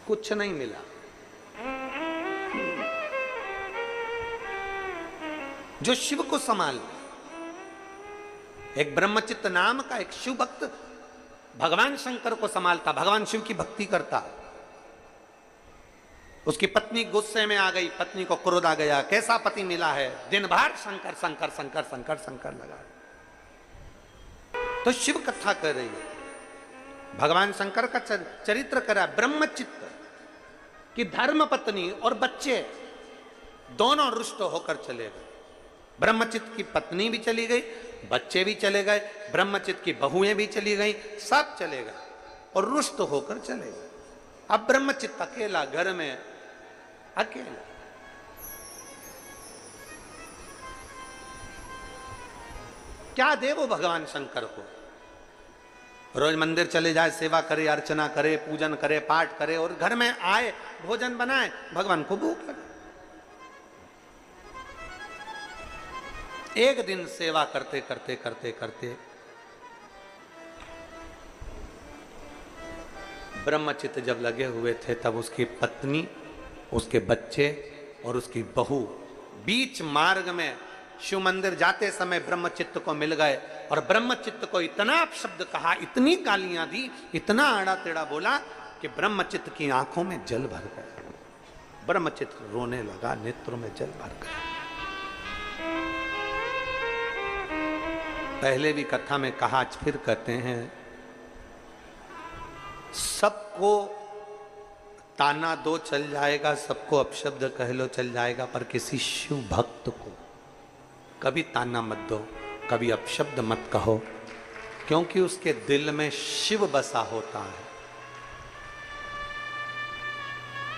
Speaker 1: कुछ नहीं मिला। जो शिव को संभाल, एक ब्रह्मचित्त नाम का एक शिव भक्त भगवान शंकर को संभालता, भगवान शिव की भक्ति करता। उसकी पत्नी गुस्से में आ गई, पत्नी को क्रोध आ गया, कैसा पति मिला है, दिन भर शंकर शंकर शंकर शंकर शंकर लगा। तो शिव कथा कर रही है, भगवान शंकर का चरित्र करा। ब्रह्मचित्त की धर्म पत्नी और बच्चे दोनों रुष्ट होकर चले गए। ब्रह्मचित्त की पत्नी भी चली गई, बच्चे भी चले गए, ब्रह्मचित्त की बहुएं भी चली गई, सब चले गए और रुष्ट होकर चले गए। अब ब्रह्मचित्त अकेला घर में, अकेला। क्या दे वो भगवान शंकर को? रोज मंदिर चले जाए, सेवा करे, अर्चना करे, पूजन करे, पाठ करे, और घर में आए, भोजन बनाए, भगवान को भूख लगे। एक दिन सेवा करते करते करते करते ब्रह्मचित्त जब लगे हुए थे, तब उसकी पत्नी, उसके बच्चे और उसकी बहू बीच मार्ग में शिव मंदिर जाते समय ब्रह्मचित्त को मिल गए, और ब्रह्मचित्त को इतना अपशब्द कहा, इतनी गालियां दी, इतना आड़ा टेढ़ा बोला कि ब्रह्मचित्त की आंखों में जल भर गया। ब्रह्मचित्त रोने लगा, नेत्रों में जल भर गया। पहले भी कथा में कहा, आज फिर कहते हैं, सबको ताना दो चल जाएगा, सबको अपशब्द कह लो चल जाएगा, पर किसी शिव भक्त को कभी ताना मत दो, कभी अपशब्द मत कहो, क्योंकि उसके दिल में शिव बसा होता है,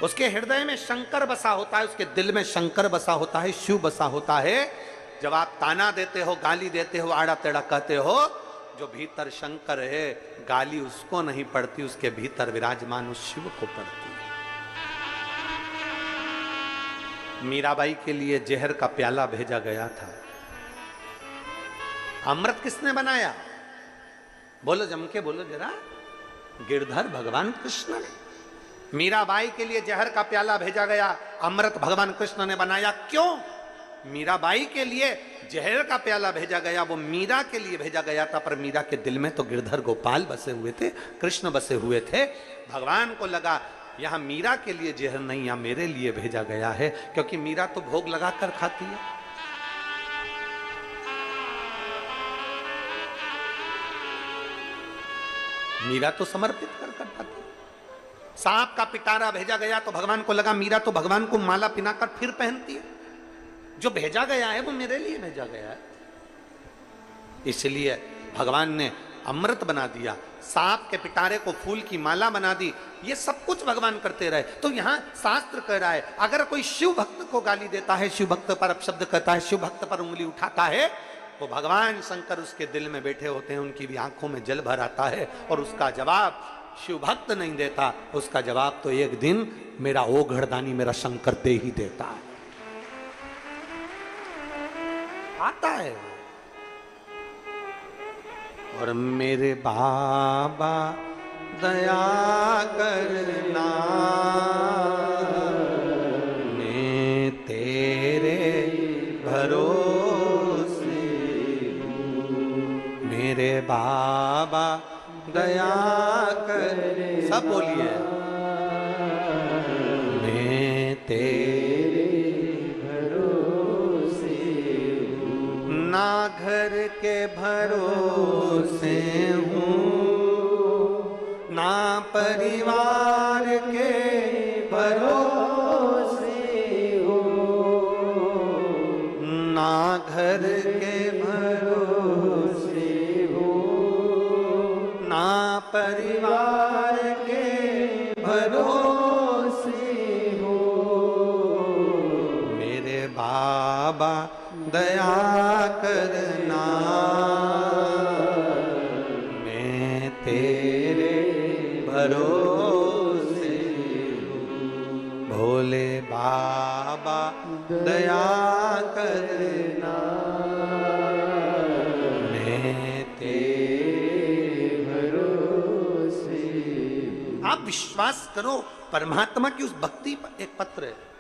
Speaker 1: उसके हृदय में शंकर बसा होता है, उसके दिल में शंकर बसा होता है, शिव बसा होता है। जब आप ताना देते हो, गाली देते हो, आड़ा टेढ़ा कहते हो, जो भीतर शंकर है, गाली उसको नहीं पड़ती, उसके भीतर विराजमान उस शिव को पड़ती है। मीराबाई के लिए जहर का प्याला भेजा गया था। अमृत किसने बनाया? बोलो, जम के बोलो जरा। गिरधर भगवान कृष्ण ने। मीराबाई के लिए जहर का प्याला भेजा गया, अमृत भगवान कृष्ण ने बनाया। क्यों? मीराबाई के लिए जहर का प्याला भेजा गया, वो मीरा के लिए भेजा गया था, पर मीरा के दिल में तो गिरधर गोपाल बसे हुए थे, कृष्ण बसे हुए थे। भगवान को लगा यहां मीरा के लिए जहर नहीं, यहां मेरे लिए भेजा गया है, क्योंकि मीरा तो भोग लगा कर खाती है। मीरा तो समर्पित कर करता था। सांप का पिटारा भेजा गया तो भगवान को लगा मीरा तो भगवान को माला पिनाकर फिर पहनती है, जो भेजा गया है वो मेरे लिए भेजा गया है। इसलिए भगवान ने अमृत बना दिया, सांप के पिटारे को फूल की माला बना दी। ये सब कुछ भगवान करते रहे। तो यहां शास्त्र कह रहा है, अगर कोई शिव भक्त को गाली देता है, शिव भक्त पर अपशब्द कहता है, शिव भक्त पर उंगली उठाता है, तो भगवान शंकर उसके दिल में बैठे होते हैं, उनकी भी आंखों में जल भर आता है और उसका जवाब शिव भक्त नहीं देता, उसका जवाब तो एक दिन मेरा ओ घरदानी मेरा शंकर दे ही देता है। आता है। और मेरे बाबा दया करना, मैं तेरे भरोसे हूँ। मेरे बाबा दया कर, सब बोलिए, मैं तेरे भरोसे हूँ। ना घर के भरोसे हूँ, ना परिवार के भरोसे हूँ, ना घर के भरोसे हूँ, ना परिवार के भरोसे हूँ। मेरे बाबा दया करना, मैं तेरे भरोसे हूँ। भोले बाबा दया करना, मैं तेरे भरोसे हूँ। आप विश्वास करो, परमात्मा की उस भक्ति पर एक पत्र है।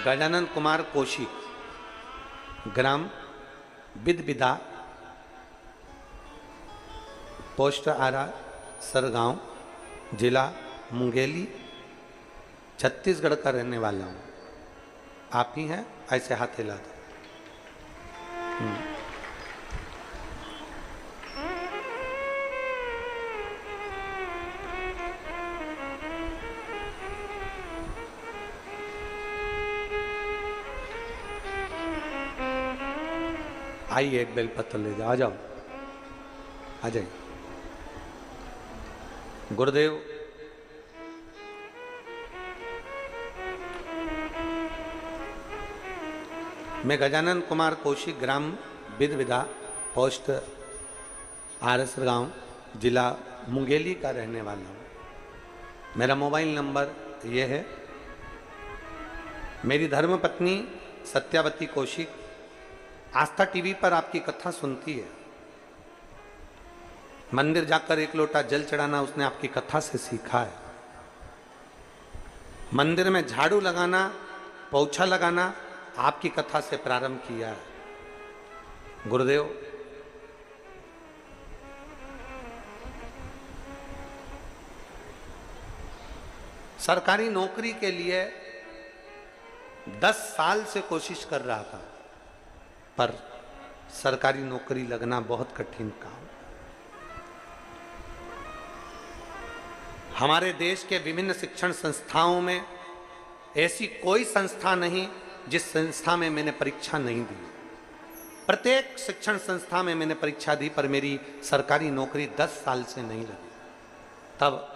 Speaker 1: गजानन कुमार कौशिक, ग्राम बिदबिदा, पोस्ट आरा सरगांव, जिला मुंगेली, छत्तीसगढ़ का रहने वाला हूँ। आप ही हैं? ऐसे हाथ हिला दो। आइए, एक बेलपत्र ले जाओ, आ जाओ, आ जाइए। गुरुदेव, मैं गजानन कुमार कौशिक, ग्राम बिदविदा, पोस्ट आरसर गांव, जिला मुंगेली का रहने वाला हूँ। मेरा मोबाइल नंबर ये है। मेरी धर्मपत्नी सत्यावती कौशिक आस्था टीवी पर आपकी कथा सुनती है। मंदिर जाकर एक लोटा जल चढ़ाना उसने आपकी कथा से सीखा है। मंदिर में झाड़ू लगाना, पोछा लगाना आपकी कथा से प्रारंभ किया है। गुरुदेव, सरकारी नौकरी के लिए 10 साल से कोशिश कर रहा था, पर सरकारी नौकरी लगना बहुत कठिन काम। हमारे देश के विभिन्न शिक्षण संस्थाओं में ऐसी कोई संस्था नहीं जिस संस्था में मैंने परीक्षा नहीं दी। प्रत्येक शिक्षण संस्था में मैंने परीक्षा दी, पर मेरी सरकारी नौकरी 10 साल से नहीं लगी। तब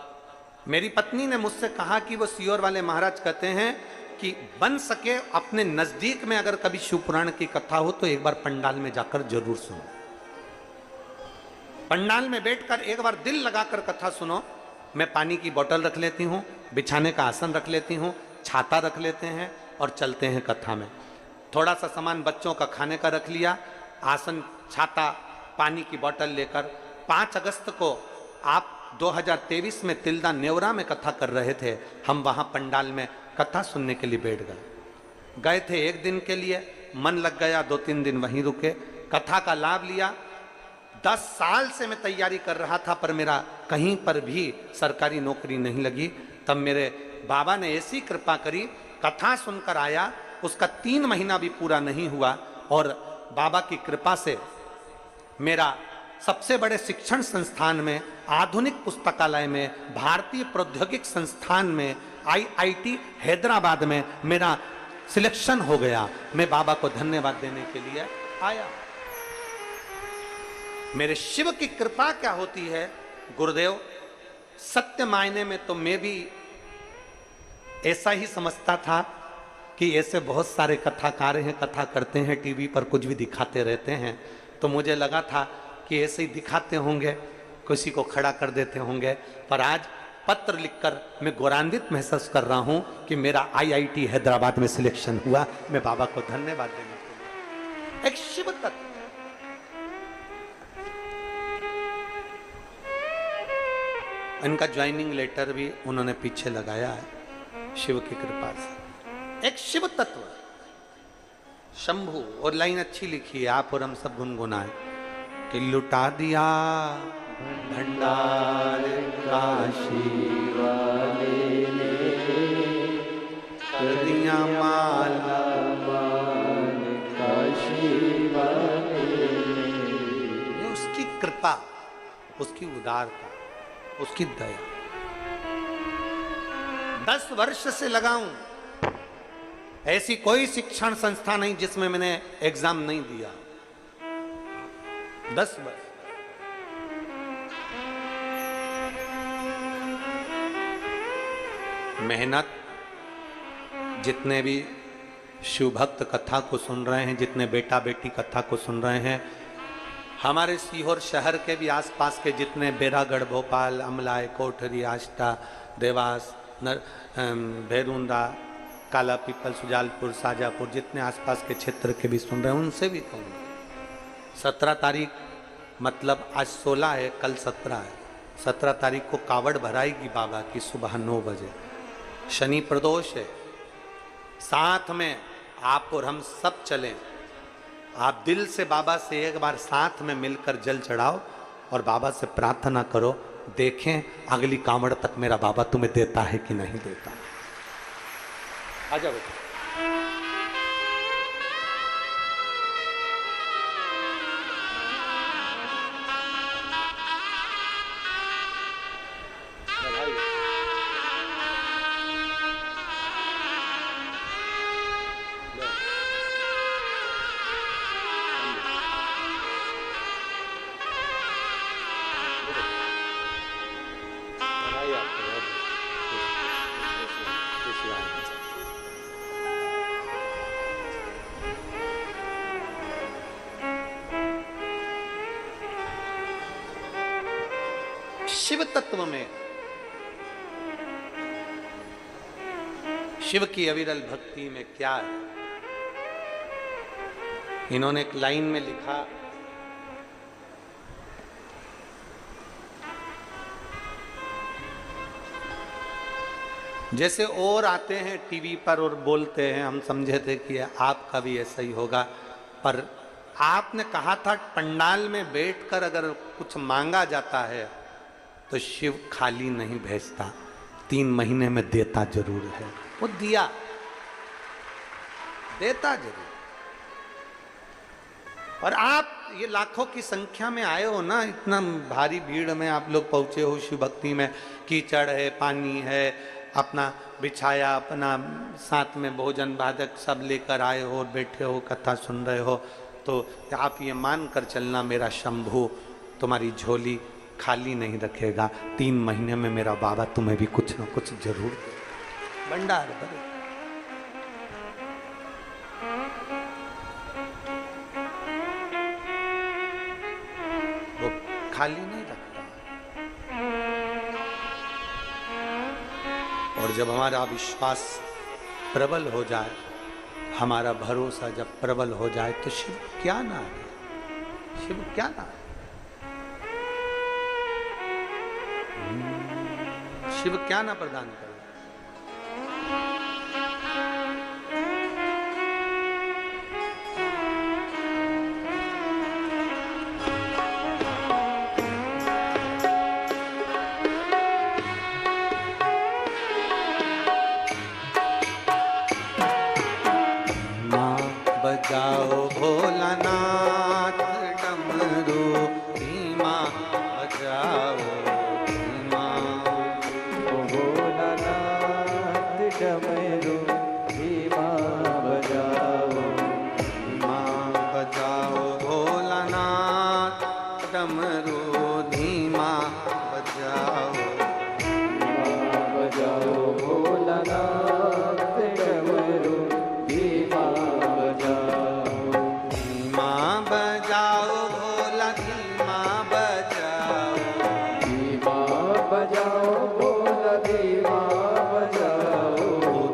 Speaker 1: मेरी पत्नी ने मुझसे कहा कि वो सियोर वाले महाराज कहते हैं कि बन सके अपने नजदीक में अगर कभी शिव पुराण की कथा हो तो एक बार पंडाल में जाकर जरूर सुनो। पंडाल में बैठकर एक बार दिल लगाकर कथा सुनो। मैं पानी की बोतल रख लेती हूँ, बिछाने का आसन रख लेती हूँ, छाता रख लेते हैं और चलते हैं कथा में। थोड़ा सा सामान बच्चों का खाने का रख लिया, आसन, छाता, पानी की बोतल लेकर 5 अगस्त को आप 2023 में तिल्दा नेवरा में कथा कर रहे थे। हम वहाँ पंडाल में कथा सुनने के लिए बैठ गए थे। 1 दिन के लिए मन लग गया, 2-3 दिन वहीं रुके, कथा का लाभ लिया। 10 साल से मैं तैयारी कर रहा था, पर मेरा कहीं पर भी सरकारी नौकरी नहीं लगी। तब मेरे बाबा ने ऐसी कृपा करी, कथा सुनकर आया, उसका 3 महीना भी पूरा नहीं हुआ और बाबा की कृपा से मेरा सबसे बड़े शिक्षण संस्थान में, आधुनिक पुस्तकालय में, भारतीय प्रौद्योगिक संस्थान में, IIT हैदराबाद में मेरा सिलेक्शन हो गया। मैं बाबा को धन्यवाद देने के लिए आया। मेरे शिव की कृपा क्या होती है गुरुदेव, सत्य मायने में तो मैं भी ऐसा ही समझता था कि ऐसे बहुत सारे कथाकार हैं, कथा करते हैं, टीवी पर कुछ भी दिखाते रहते हैं, तो मुझे लगा था कि ऐसे ही दिखाते होंगे, किसी को खड़ा कर देते होंगे। पर आज पत्र लिखकर मैं गौरवान्वित महसूस कर रहा हूं कि मेरा IIT हैदराबाद में सिलेक्शन हुआ। मैं बाबा को धन्यवाद देना चाहूंगा। एक शिव तत्व, इनका ज्वाइनिंग लेटर भी उन्होंने पीछे लगाया है, शिव की कृपा से। एक शिव तत्व शंभु, और लाइन अच्छी लिखी है, आप और हम सब गुनगुनाए कि लुटा दिया भंडार काशी वाले ने, कर दिया माला काशी वाले ने। उसकी कृपा, उसकी उदारता, उसकी दया। 10 वर्ष से लगाऊं, ऐसी कोई शिक्षण संस्था नहीं जिसमें मैंने एग्जाम नहीं दिया। 10 वर्ष। मेहनत, जितने भी शिव भक्त कथा को सुन रहे हैं, जितने बेटा बेटी कथा को सुन रहे हैं, हमारे सीहोर शहर के भी आसपास के जितने बेरागढ़, भोपाल, अमलाय, कोठरी, आष्टा, देवास, भैरुंदा, काला पीपल, सुजालपुर, शाजापुर, जितने आसपास के क्षेत्र के भी सुन रहे हैं, उनसे भी कहूँगा 17 तारीख, मतलब आज 16 है, कल 17 है। 17 तारीख को कावड़ भराएगी बाबा की सुबह 9 बजे। शनि प्रदोष है, साथ में आप और हम सब चलें। आप दिल से बाबा से एक बार साथ में मिलकर जल चढ़ाओ और बाबा से प्रार्थना करो, देखें अगली कावड़ तक मेरा बाबा तुम्हें देता है कि नहीं देता। आ जाओ बेटा। शिव तत्व में, शिव की अविरल भक्ति में क्या है? इन्होंने एक लाइन में लिखा, जैसे और आते हैं टीवी पर और बोलते हैं, हम समझे थे कि आपका भी ऐसा ही होगा, पर आपने कहा था पंडाल में बैठकर अगर कुछ मांगा जाता है तो शिव खाली नहीं भेजता, 3 महीने में देता जरूर है। वो दिया, देता जरूर। और आप ये लाखों की संख्या में आए हो ना, इतना भारी भीड़ में आप लोग पहुंचे हो शिव भक्ति में, कीचड़ है, पानी है, अपना बिछाया, अपना साथ में भोजन भाजक सब लेकर आए हो और बैठे हो, कथा सुन रहे हो, तो आप ये मान कर चलना मेरा शंभू तुम्हारी झोली खाली नहीं रखेगा। 3 महीने में मेरा बाबा तुम्हें भी कुछ ना कुछ जरूर देगा। भंडार भरे। वो खाली नहीं रखता। और जब हमारा विश्वास प्रबल हो जाए, हमारा भरोसा जब प्रबल हो जाए, तो शिव क्या ना है, शिव क्या ना है, शिव क्या ना प्रदान करे। डमरू धीमा बजाओ।
Speaker 2: बजाओ भोलानाथ डमरू धीमा बजाओ।
Speaker 1: धीमा बजाओ भोला धीमा बजाओ।
Speaker 2: धीमा बजाओ भोला धीमा बजाओ।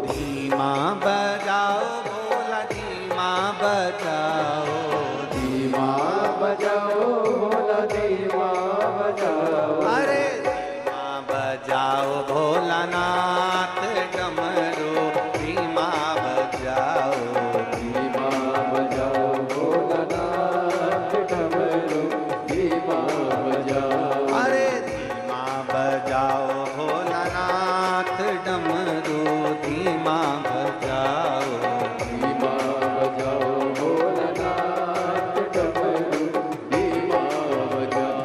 Speaker 1: धीमा बजाओ भोला धीमा बजाओ।
Speaker 2: धीमा बजाओ भोला धीमा बजाओ।
Speaker 1: अरे धीमा बजाओ भोलानाथ डमरू धीमा बजाओ।
Speaker 2: धीमा बजाओ भोलानाथ डमरू धीमा बजाओ।
Speaker 1: अरे धीमा बजाओ भोलानाथ डमरू धीमा बजाओ।
Speaker 2: धीमा बजाओ भोलानाथ डमरू धीमा बजाओ।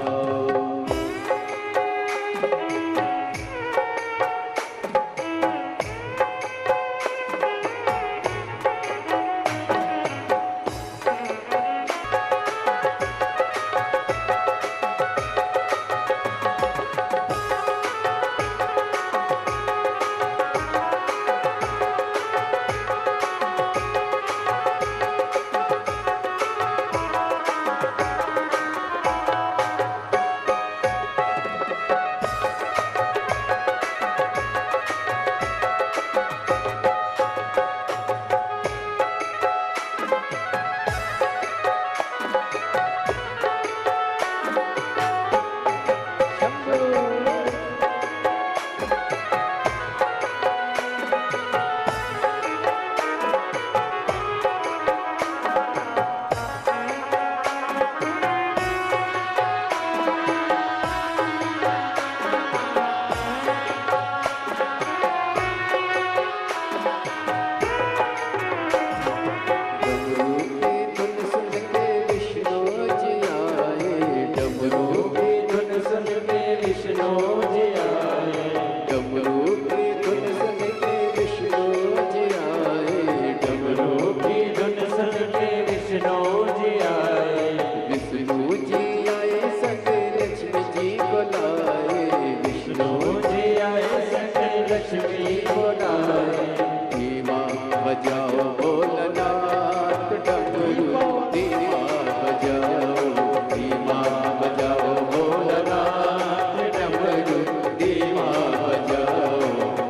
Speaker 2: लक्ष्मी बोलाए। धीमा बजाओ भोलानाथ डमरू धीमा बजाओ। धीमा बजाओ भोलानाथ डमरू धीमा बजाओ।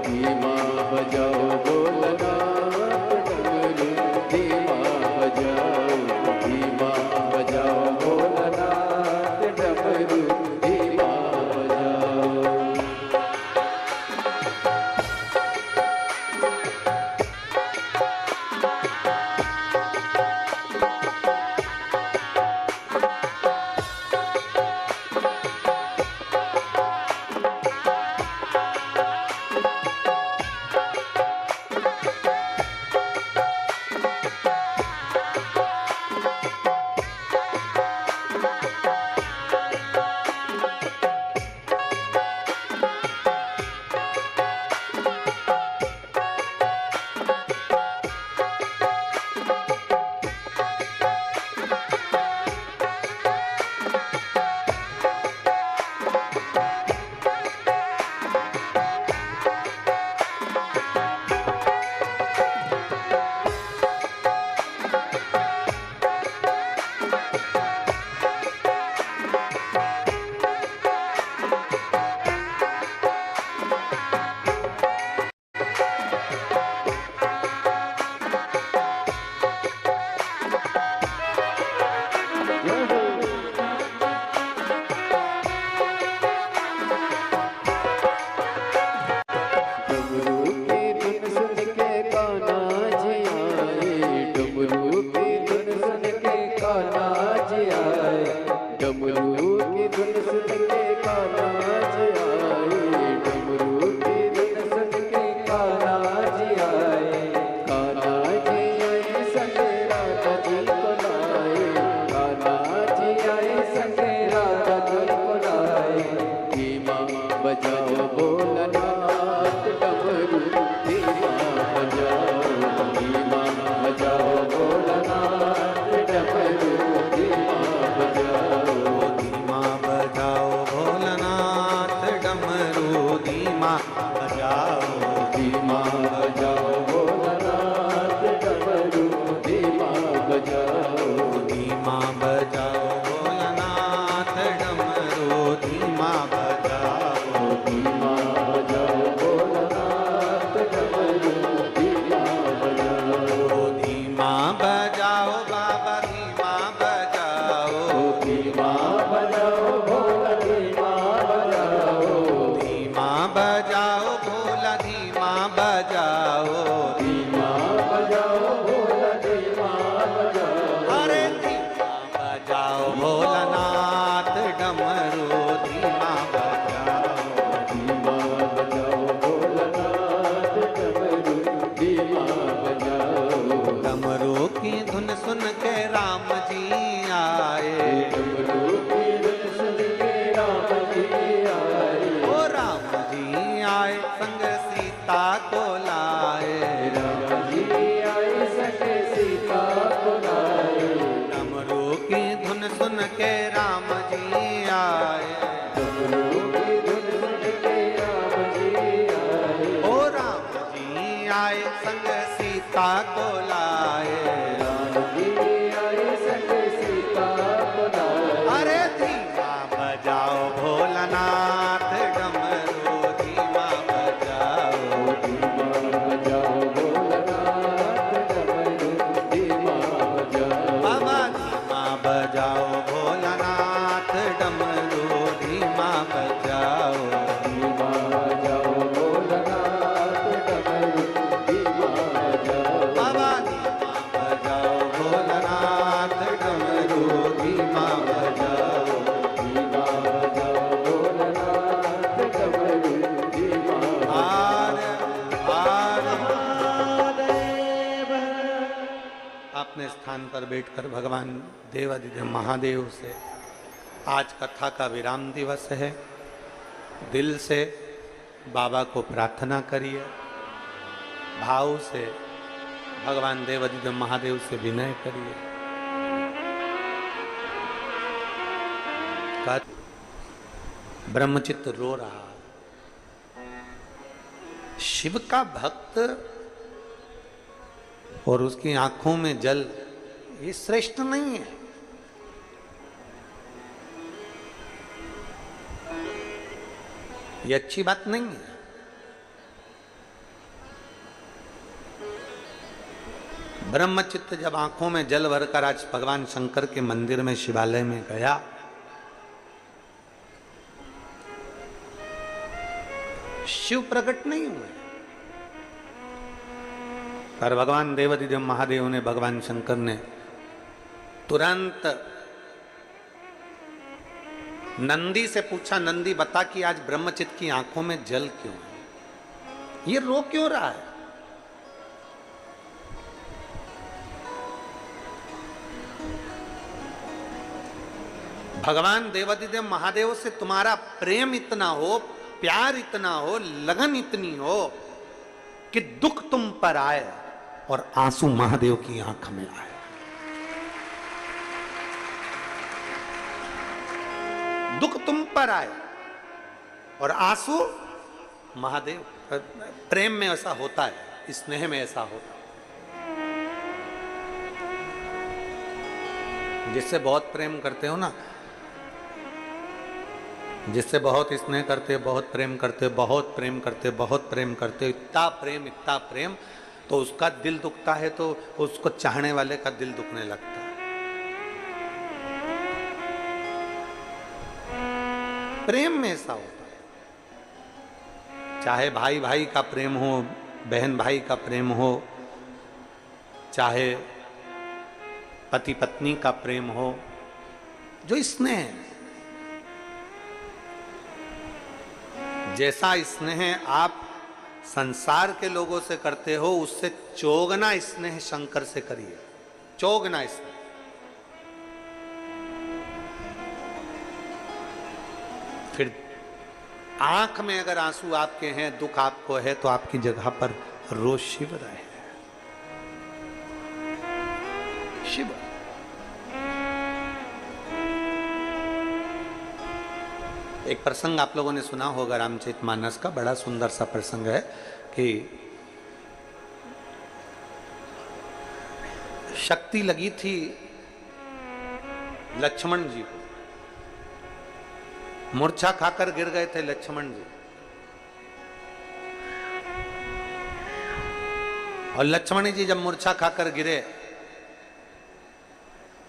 Speaker 2: धीमा बजाओ भोलानाथ डमरू धीमा बजाओ। धीमा बजाओ भोलानाथ डमरू धीमा बजाओ। धीमा बजाओ भोला धीमा बजाओ,
Speaker 1: धीमा बजाओ भोला धीमा बजाओ,
Speaker 2: धीमा बजाओ भोला धीमा बजाओ,
Speaker 1: अरे धीमा बजाओ भोलानाथ डमरू धीमा बजाओ,
Speaker 2: धीमा बजाओ भोलानाथ डमरू धीमा बजाओ,
Speaker 1: डमरू की धुन सुन के राम जी आए,
Speaker 2: डमरू की धुन सुन के राम जी आए,
Speaker 1: ओ राम जी आए संग सीता को लाए,
Speaker 2: राम जी आए सके सीता को लाए,
Speaker 1: डमरू की धुन सुन के राम जी आए,
Speaker 2: डमरू की धुन सुन के राम जी आए,
Speaker 1: ओ राम जी आए संग सीता को लाए,
Speaker 2: राम जी आए सके सीता को लाए,
Speaker 1: अरे धीमा बजाओ भोलानाथ डमरू धीमा बजाओ,
Speaker 2: धीमा बजाओ भोलानाथ डमरू धीमा बजाओ,
Speaker 1: बाबा धीमा बजाओ भोलानाथ डमरू धीमा बजाओ,
Speaker 2: धीमा बजाओ भोलानाथ डमरू धीमा बजाओ,
Speaker 1: बाबा धीमा बजाओ भोलानाथ डमरू धीमा बजाओ,
Speaker 2: धीमा बजाओ भोलानाथ डमरू धीमा
Speaker 1: हार हार
Speaker 2: महादेव।
Speaker 1: अपने स्थान पर बैठकर भगवान देवादिदेव महादेव से आज कथा का विराम दिवस है, दिल से बाबा को प्रार्थना करिए, भाव से भगवान देवादिदेव महादेव से विनय करिए। ब्रह्मचित्त रो रहा, शिव का भक्त और उसकी आंखों में जल, ये श्रेष्ठ नहीं है। ये अच्छी बात नहीं है। ब्रह्मचित्त जब आंखों में जल भरकर आज भगवान शंकर के मंदिर में शिवालय में गया, शिव प्रकट नहीं हुए, पर भगवान देवादिदेव महादेव ने, भगवान शंकर ने तुरंत नंदी से पूछा, नंदी बता कि आज ब्रह्मचित्त की आंखों में जल क्यों है, ये रो क्यों रहा है? भगवान देवादिदेव महादेव से तुम्हारा प्रेम इतना हो, प्यार इतना हो, लगन इतनी हो कि दुख तुम पर आए और आंसू महादेव की आंख में आए। दुख तुम पर आए और आंसू महादेव। प्रेम में ऐसा होता है, स्नेह में ऐसा होता है। जिससे बहुत प्रेम करते हो ना, जिससे बहुत स्नेह करते हो, बहुत प्रेम करते हो, बहुत प्रेम करते हो, बहुत प्रेम करते हो, इतना प्रेम, तो उसका दिल दुखता है तो उसको चाहने वाले का दिल दुखने लगता है। प्रेम में ऐसा होता है, चाहे भाई भाई का प्रेम हो, बहन भाई का प्रेम हो, चाहे पति पत्नी का प्रेम हो, जो स्नेह है, जैसा स्नेह आप संसार के लोगों से करते हो, उससे चौगना स्नेह शंकर से करिए, चौगना स्नेह। फिर आंख में अगर आंसू आपके हैं, दुख आपको है, तो आपकी जगह पर रोज शिव रहे, शिव। एक प्रसंग आप लोगों ने सुना होगा रामचरितमानस का, बड़ा सुंदर सा प्रसंग है कि शक्ति लगी थी लक्ष्मण जी को, मूर्छा खाकर गिर गए थे लक्ष्मण जी, और लक्ष्मण जी जब मूर्छा खाकर गिरे,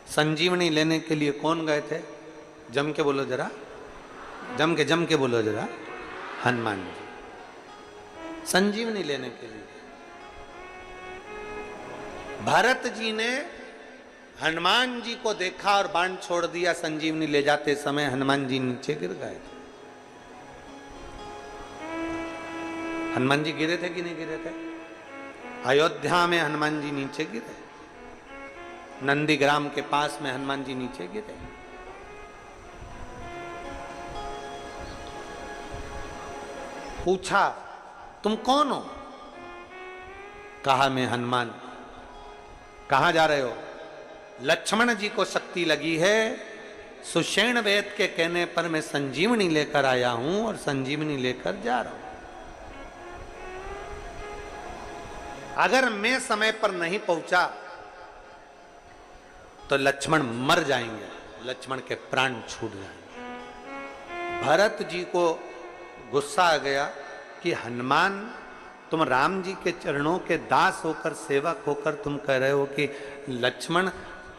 Speaker 1: संजीवनी लेने के लिए कौन गए थे? जम के बोलो जरा, जम के बोलो जरा। हनुमान जी संजीवनी लेने के लिए। भरत जी ने हनुमान जी को देखा और बाण छोड़ दिया। संजीवनी ले जाते समय हनुमान जी नीचे गिर गए थे। हनुमान जी गिरे थे कि नहीं गिरे थे? अयोध्या में हनुमान जी नीचे गिरे, नंदीग्राम के पास में हनुमान जी नीचे गिरे। पूछा तुम कौन हो? कहा मैं हनुमान। कहां जा रहे हो? लक्ष्मण जी को शक्ति लगी है, सुषेण वेद के कहने पर मैं संजीवनी लेकर आया हूं और संजीवनी लेकर जा रहा हूं। अगर मैं समय पर नहीं पहुंचा तो लक्ष्मण मर जाएंगे, लक्ष्मण के प्राण छूट जाएंगे। भरत जी को गुस्सा आ गया कि हनुमान, तुम राम जी के चरणों के दास होकर, सेवक होकर तुम कह रहे हो कि लक्ष्मण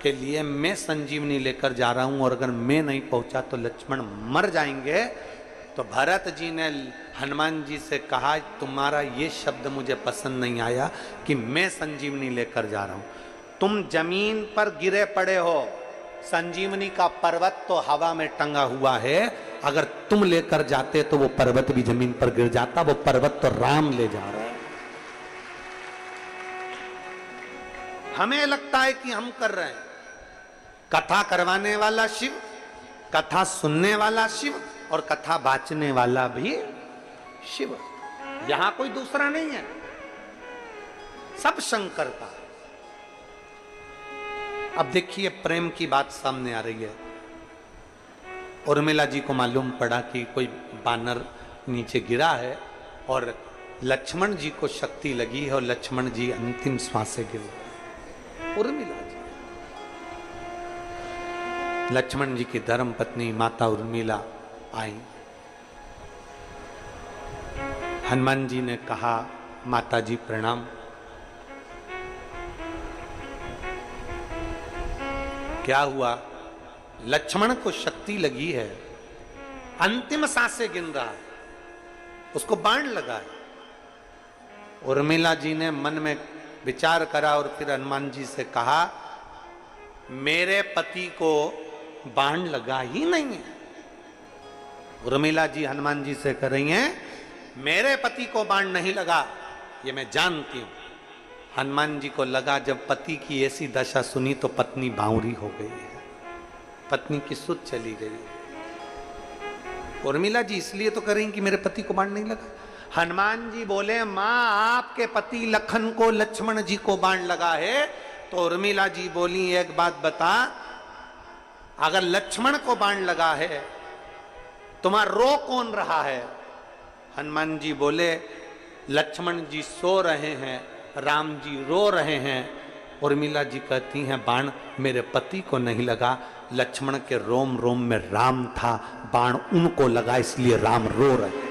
Speaker 1: के लिए मैं संजीवनी लेकर जा रहा हूं और अगर मैं नहीं पहुंचा तो लक्ष्मण मर जाएंगे। तो भरत जी ने हनुमान जी से कहा तुम्हारा ये शब्द मुझे पसंद नहीं आया कि मैं संजीवनी लेकर जा रहा हूं। तुम जमीन पर गिरे पड़े हो, संजीवनी का पर्वत तो हवा में टंगा हुआ है, अगर तुम लेकर जाते तो वो पर्वत भी जमीन पर गिर जाता। वो पर्वत तो राम ले जा रहा है। हमें लगता है कि हम कर रहे हैं। कथा करवाने वाला शिव, कथा सुनने वाला शिव और कथा बांचने वाला भी शिव। यहां कोई दूसरा नहीं है, सब शंकर का। अब देखिए प्रेम की बात सामने आ रही है। उर्मिला जी को मालूम पड़ा कि कोई बानर नीचे गिरा है और लक्ष्मण जी को शक्ति लगी है और लक्ष्मण जी अंतिम श्वास से गिर गए। उर्मिला जी, लक्ष्मण जी की धर्म पत्नी माता उर्मिला आई। हनुमान जी ने कहा माता जी प्रणाम। क्या हुआ? लक्ष्मण को शक्ति लगी है, अंतिम सांसें गिन रहा है, उसको बाण लगा है। उर्मिला जी ने मन में विचार करा और फिर हनुमान जी से कहा मेरे पति को बाण लगा ही नहीं है। उर्मिला जी हनुमान जी से कह रही हैं मेरे पति को बाण नहीं लगा, ये मैं जानती हूं। हनुमान जी को लगा जब पति की ऐसी दशा सुनी तो पत्नी बावरी हो गई है, पत्नी की सुध चली गई। उर्मिला जी इसलिए तो कह रही कि मेरे पति को बाण नहीं लगा। हनुमान जी बोले मां आपके पति लखन को, लक्ष्मण जी को बाण लगा है। तो उर्मिला जी बोली एक बात बता, अगर लक्ष्मण को बाण लगा है तुम्हारा रो कौन रहा है? हनुमान जी बोले लक्ष्मण जी सो रहे हैं, राम जी रो रहे हैं। उर्मिला जी कहती हैं बाण मेरे पति को नहीं लगा, लक्ष्मण के रोम रोम में राम था, बाण उनको लगा इसलिए राम रो रहे हैं।